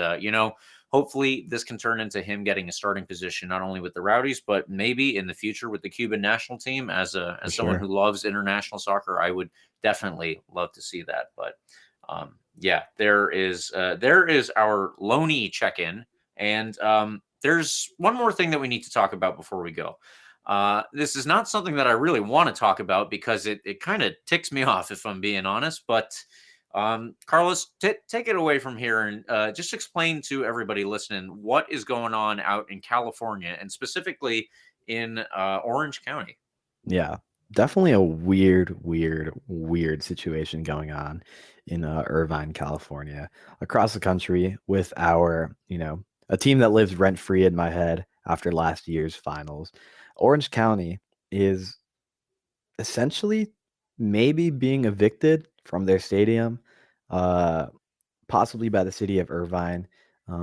hopefully this can turn into him getting a starting position, not only with the Rowdies, but maybe in the future with the Cuban national team. As someone who loves international soccer, I would definitely love to see that. But yeah, there is our loanee check-in. And there's one more thing that we need to talk about before we go. This is not something that I really want to talk about because it kind of ticks me off, if I'm being honest. But Carlos, take it away from here and just explain to everybody listening what is going on out in California and specifically in Orange County. Yeah, definitely a weird situation going on in Irvine, California, across the country with our, a team that lives rent-free in my head after last year's finals. Orange County is essentially maybe being evicted from their stadium, possibly by the city of Irvine,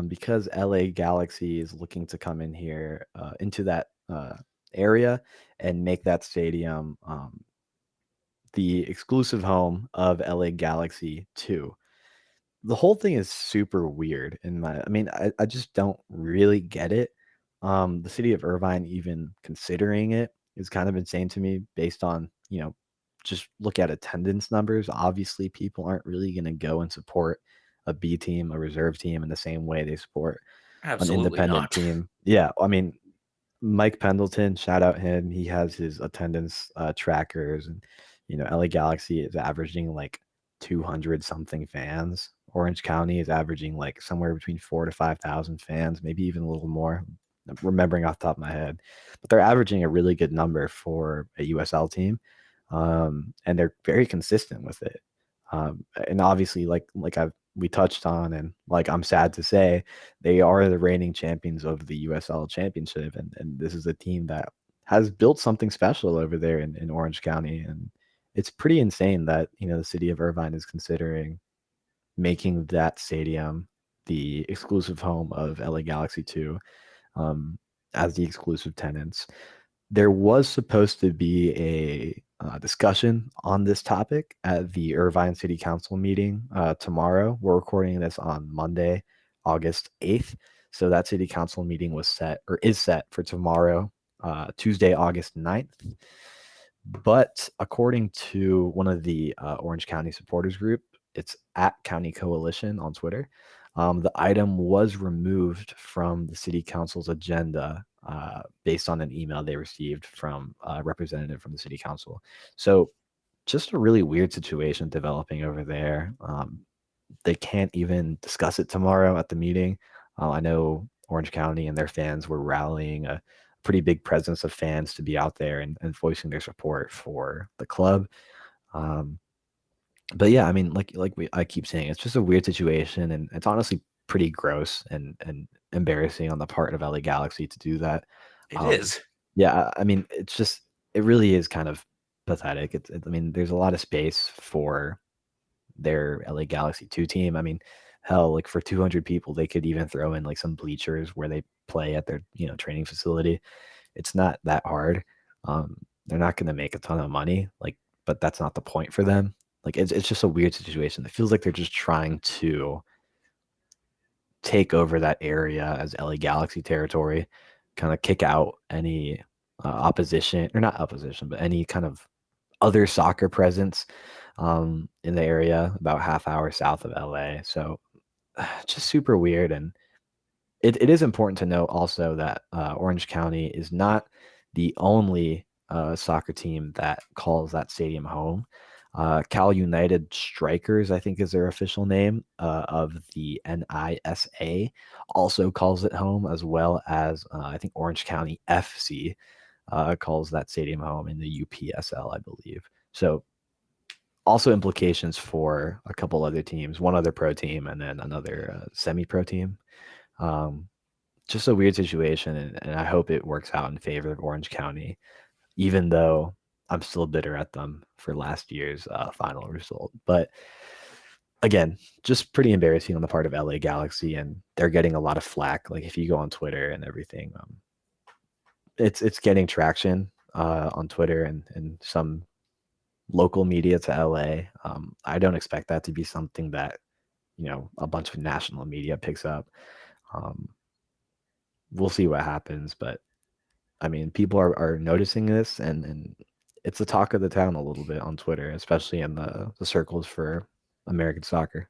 because LA Galaxy is looking to come in here into that area and make that stadium the exclusive home of LA Galaxy 2. The whole thing is super weird I just don't really get it. The city of Irvine even considering it is kind of insane to me based on, just look at attendance numbers. Obviously, people aren't really going to go and support a B team, a reserve team in the same way they support an independent team. Yeah, Mike Pendleton, shout out him. He has his attendance trackers, and LA Galaxy is averaging like 200 something fans. Orange County is averaging like somewhere between 4,000 to 5,000 fans, maybe even a little more. I'm remembering off the top of my head, but they're averaging a really good number for a USL team, and they're very consistent with it. And obviously, we touched on, and like I'm sad to say, they are the reigning champions of the USL Championship, and this is a team that has built something special over there in Orange County, and it's pretty insane that the city of Irvine is considering making that stadium the exclusive home of LA Galaxy 2 as the exclusive tenants. There was supposed to be a discussion on this topic at the Irvine City Council meeting tomorrow. We're recording this on Monday, August 8th. So that City Council meeting is set for tomorrow Tuesday, August 9th. But according to one of the Orange County supporters group, it's at County Coalition on Twitter. The item was removed from the city council's agenda based on an email they received from a representative from the city council. So just a really weird situation developing over there. They can't even discuss it tomorrow at the meeting. I know Orange County and their fans were rallying a pretty big presence of fans to be out there and voicing their support for the club. But yeah, I mean, I keep saying, it's just a weird situation, and it's honestly pretty gross and embarrassing on the part of LA Galaxy to do that. It is. Yeah, I mean, it really is kind of pathetic. I mean, there's a lot of space for their LA Galaxy 2 team. I mean, hell, like for 200 people, they could even throw in like some bleachers where they play at their, training facility. It's not that hard. They're not going to make a ton of money, but that's not the point for them. Like it's just a weird situation. It feels like they're just trying to take over that area as LA Galaxy territory, kind of kick out any opposition, or not opposition, but any kind of other soccer presence in the area about half hour south of LA. So just super weird. And it is important to note also that Orange County is not the only soccer team that calls that stadium home. Cal United Strikers, I think is their official name, of the NISA, also calls it home, as well as I think Orange County FC calls that stadium home in the UPSL, I believe. So also implications for a couple other teams, one other pro team and then another semi-pro team. Just a weird situation, and I hope it works out in favor of Orange County, even though I'm still bitter at them for last year's final result. But again, just pretty embarrassing on the part of LA Galaxy, and they're getting a lot of flack. Like if you go on Twitter and everything, it's getting traction on Twitter and some local media to LA. I don't expect that to be something that a bunch of national media picks up. We'll see what happens, but I mean, people are noticing this, and it's the talk of the town a little bit on Twitter, especially in the circles for American soccer.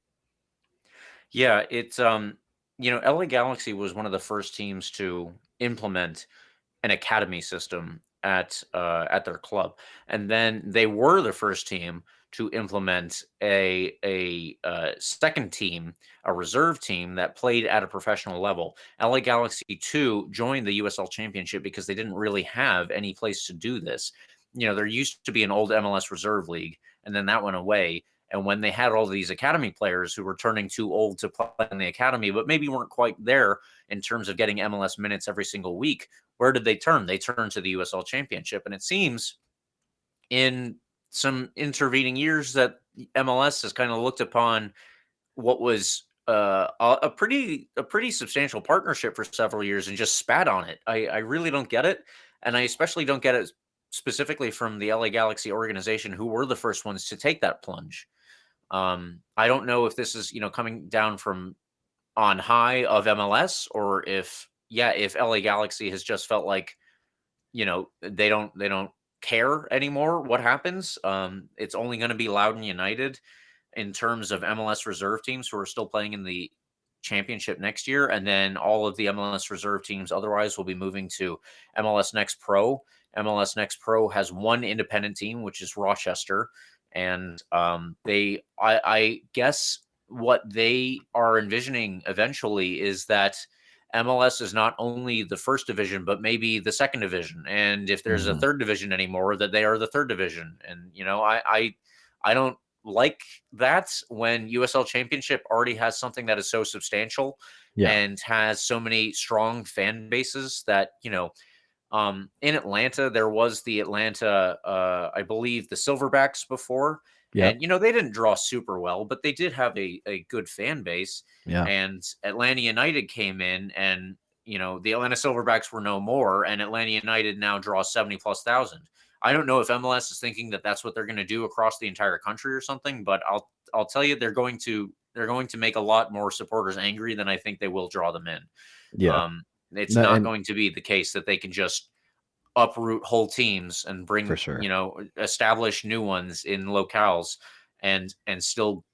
Yeah, it's LA Galaxy was one of the first teams to implement an academy system at their club, and then they were the first team to implement a second team, a reserve team that played at a professional level. LA Galaxy 2 joined the USL Championship because they didn't really have any place to do this. There used to be an old MLS reserve league, and then that went away. And when they had all these academy players who were turning too old to play in the academy, but maybe weren't quite there in terms of getting MLS minutes every single week, where did they turn? They turned to the USL Championship. And it seems in some intervening years that MLS has kind of looked upon what was a pretty substantial partnership for several years and just spat on it. I really don't get it. And I especially don't get it specifically from the LA Galaxy organization, who were the first ones to take that plunge. I don't know if this is, coming down from on high of MLS, or if LA Galaxy has just felt like, they don't care anymore what happens. It's only going to be Loudoun United in terms of MLS reserve teams who are still playing in the championship next year. And then all of the MLS reserve teams otherwise will be moving to MLS Next Pro. MLS Next Pro has one independent team, which is Rochester. And I guess what they are envisioning eventually is that MLS is not only the first division, but maybe the second division. And if there's a third division anymore, that they are the third division. And, I don't like that when USL Championship already has something that is so substantial and has so many strong fan bases that, in Atlanta, there was the Atlanta, I believe, the Silverbacks before. Yeah. And, they didn't draw super well, but they did have a good fan base. Yeah. And Atlanta United came in, and, the Atlanta Silverbacks were no more. And Atlanta United now draws 70,000+. I don't know if MLS is thinking that that's what they're going to do across the entire country or something, but I'll tell you, they're going to make a lot more supporters angry than I think they will draw them in. Yeah. It's not going to be the case that they can just uproot whole teams and For bring, sure. establish new ones in locales and still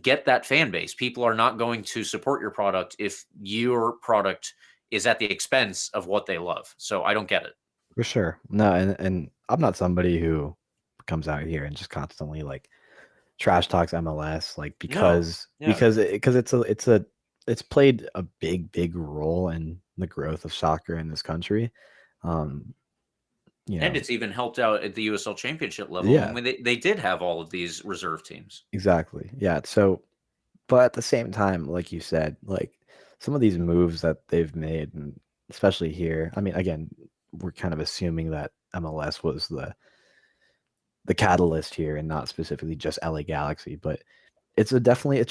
get that fan base. People are not going to support your product if your product is at the expense of what they love. So I don't get it. For sure. No, and I'm not somebody who comes out here and just constantly like trash talks MLS like No. Yeah. because it's played a big role in the growth of soccer in this country. Um, you And know, it's even helped out at the USL Championship level. I yeah, mean, they did have all of these reserve teams. exactly. Yeah. So, but at the same time, like you said, like some of these moves that they've made, and especially here, I mean, again, we're kind of assuming that MLS was the catalyst here and not specifically just LA Galaxy, but it's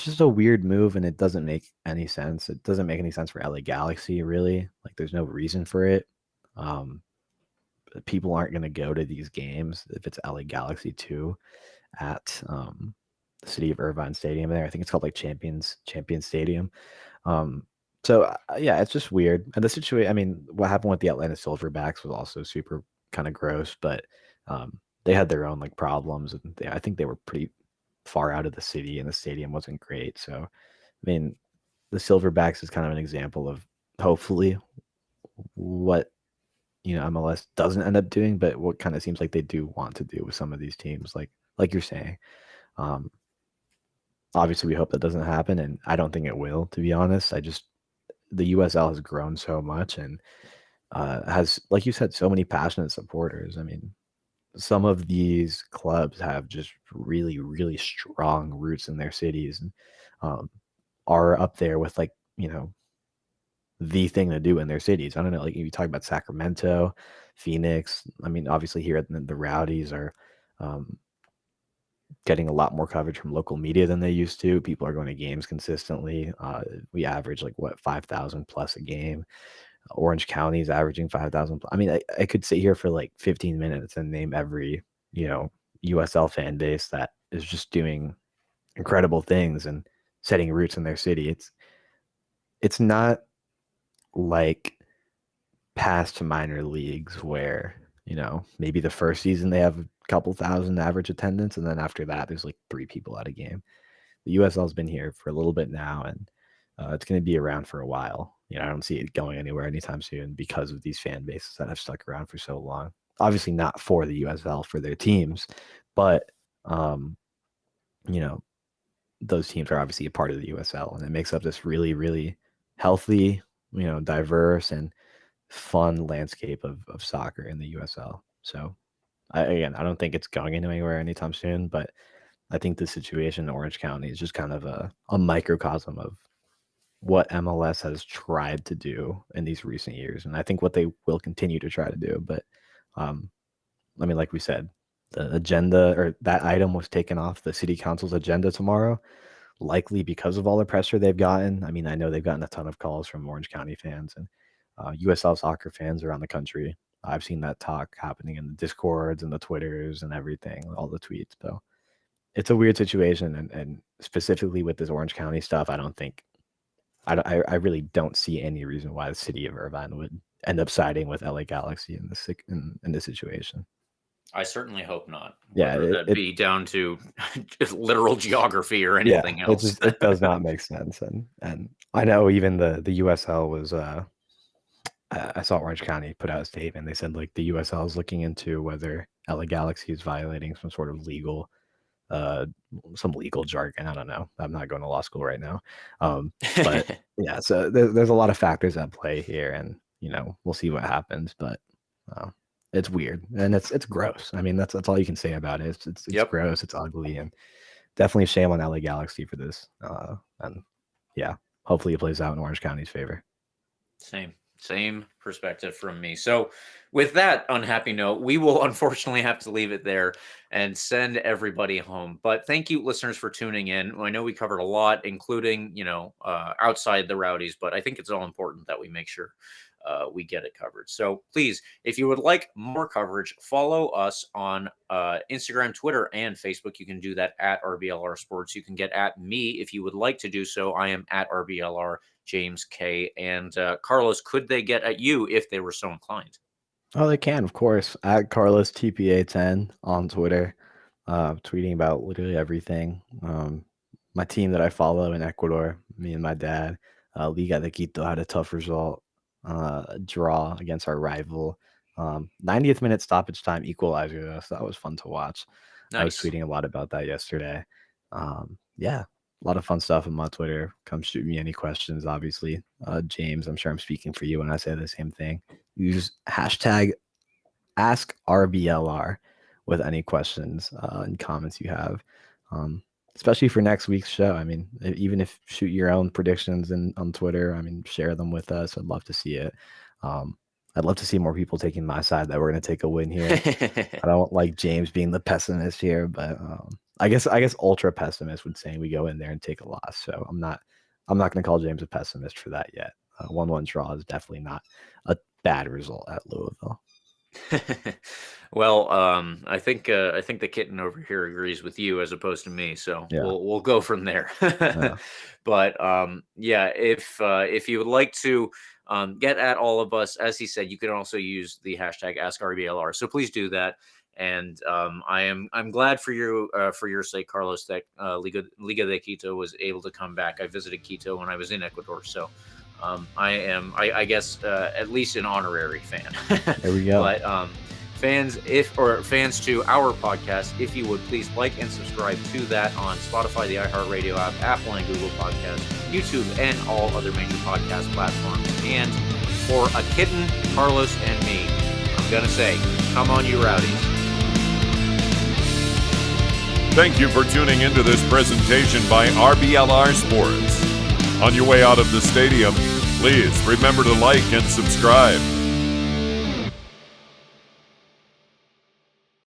just a weird move and it doesn't make any sense. It doesn't make any sense for LA Galaxy really. Like there's no reason for it. Um, People aren't going to go to these games if it's LA Galaxy 2 at the City of Irvine Stadium there. I think it's called like Champions Stadium. Um, so yeah, it's just weird. And the situation, I mean, what happened with the Atlanta Silverbacks was also super kind of gross, but they had their own like problems, and I think they were pretty far out of the city, and the stadium wasn't great. So, I mean, the Silverbacks is kind of an example of hopefully what MLS doesn't end up doing, but what kind of seems like they do want to do with some of these teams, like you're saying. Um, Obviously, we hope that doesn't happen, and I don't think it will. To be honest, the USL has grown so much and has, like you said, so many passionate supporters. I mean, some of these clubs have just really, really strong roots in their cities and um, are up there with like, the thing to do in their cities. I don't know, like if you talk about Sacramento, Phoenix. I mean, obviously here at the Rowdies are um, getting a lot more coverage from local media than they used to. People are going to games consistently. We average like what 5,000 plus a game. Orange County is averaging 5,000. I mean, I could sit here for like 15 minutes and name every USL fan base that is just doing incredible things and setting roots in their city. It's not like past minor leagues where maybe the first season they have a couple thousand average attendance, and then after that there's like 3 people at a game. The USL's been here for a little bit now, and it's going to be around for a while. I don't see it going anywhere anytime soon because of these fan bases that have stuck around for so long. Obviously not for the USL, for their teams, but you know those teams are obviously a part of the USL, and it makes up this really, really healthy, diverse and fun landscape of soccer in the USL. So I don't think it's going anywhere anytime soon, but I think the situation in Orange County is just kind of a microcosm of what MLS has tried to do in these recent years, and I think what they will continue to try to do. But I mean, like we said, the agenda or that item was taken off the city council's agenda tomorrow, likely because of all the pressure they've gotten. I mean, I know they've gotten a ton of calls from Orange County fans and USL soccer fans around the country. I've seen that talk happening in the Discords and the Twitters and everything, all the tweets. So it's a weird situation, and specifically with this Orange County stuff, I really don't see any reason why the city of Irvine would end up siding with LA Galaxy in this situation. I certainly hope not. Yeah, Whether that be down to literal geography or anything else. It does not make sense, and I know even the USL was. I saw Orange County put out a statement. They said like the USL is looking into whether LA Galaxy is violating some sort of some legal jargon. I don't know. I'm not going to law school right now, but yeah. So there's a lot of factors at play here, and we'll see what happens. But it's weird and it's gross. I mean, that's all you can say about it. It's Yep. gross. It's ugly, and definitely shame on LA Galaxy for this. And yeah, hopefully it plays out in Orange County's favor. Same perspective from me. So with that unhappy note, we will unfortunately have to leave it there and send everybody home. But thank you, listeners, for tuning in. I know we covered a lot, including, outside the Rowdies, but I think it's all important that we make sure we get it covered. So please, if you would like more coverage, follow us on Instagram, Twitter, and Facebook. You can do that at RBLR Sports. You can get at me if you would like to do so. I am at RBLR James K. And Carlos, could they get at you if they were so inclined? Oh, they can, of course. At Carlos TPA10 on Twitter, tweeting about literally everything. My team that I follow in Ecuador, me and my dad, Liga de Quito had a tough result, draw against our rival. 90th minute stoppage time equalizer, though, so that was fun to watch. I was Nice. tweeting a lot about that yesterday. Yeah, a lot of fun stuff on my Twitter. Come shoot me any questions, obviously. James, I'm sure I'm speaking for you when I say the same thing. Use hashtag ask RBLR with any questions and comments you have, especially for next week's show. I mean, even if shoot your own predictions on Twitter, I mean, share them with us. I'd love to see it. I'd love to see more people taking my side that we're going to take a win here. I don't like James being the pessimist here, but I guess ultra pessimist would say we go in there and take a loss. So I'm not going to call James a pessimist for that yet. 1-1 draw is definitely not a bad result at Louisville. Well, I think the kitten over here agrees with you as opposed to me, so Yeah. we'll go from there. Yeah. But yeah, if you would like to get at all of us, as he said, you can also use the hashtag #AskRBLR. So please do that. And I'm glad for your sake, Carlos, that Liga de Quito was able to come back. I visited Quito when I was in Ecuador, so I guess at least an honorary fan. There we go. But fans to our podcast, if you would please like and subscribe to that on Spotify, the iHeartRadio app, Apple and Google Podcasts, YouTube, and all other major podcast platforms. And for a kitten, Carlos, and me, I'm gonna say, come on, you Rowdies. Thank you for tuning into this presentation by RBLR Sports. On your way out of the stadium, please remember to like and subscribe.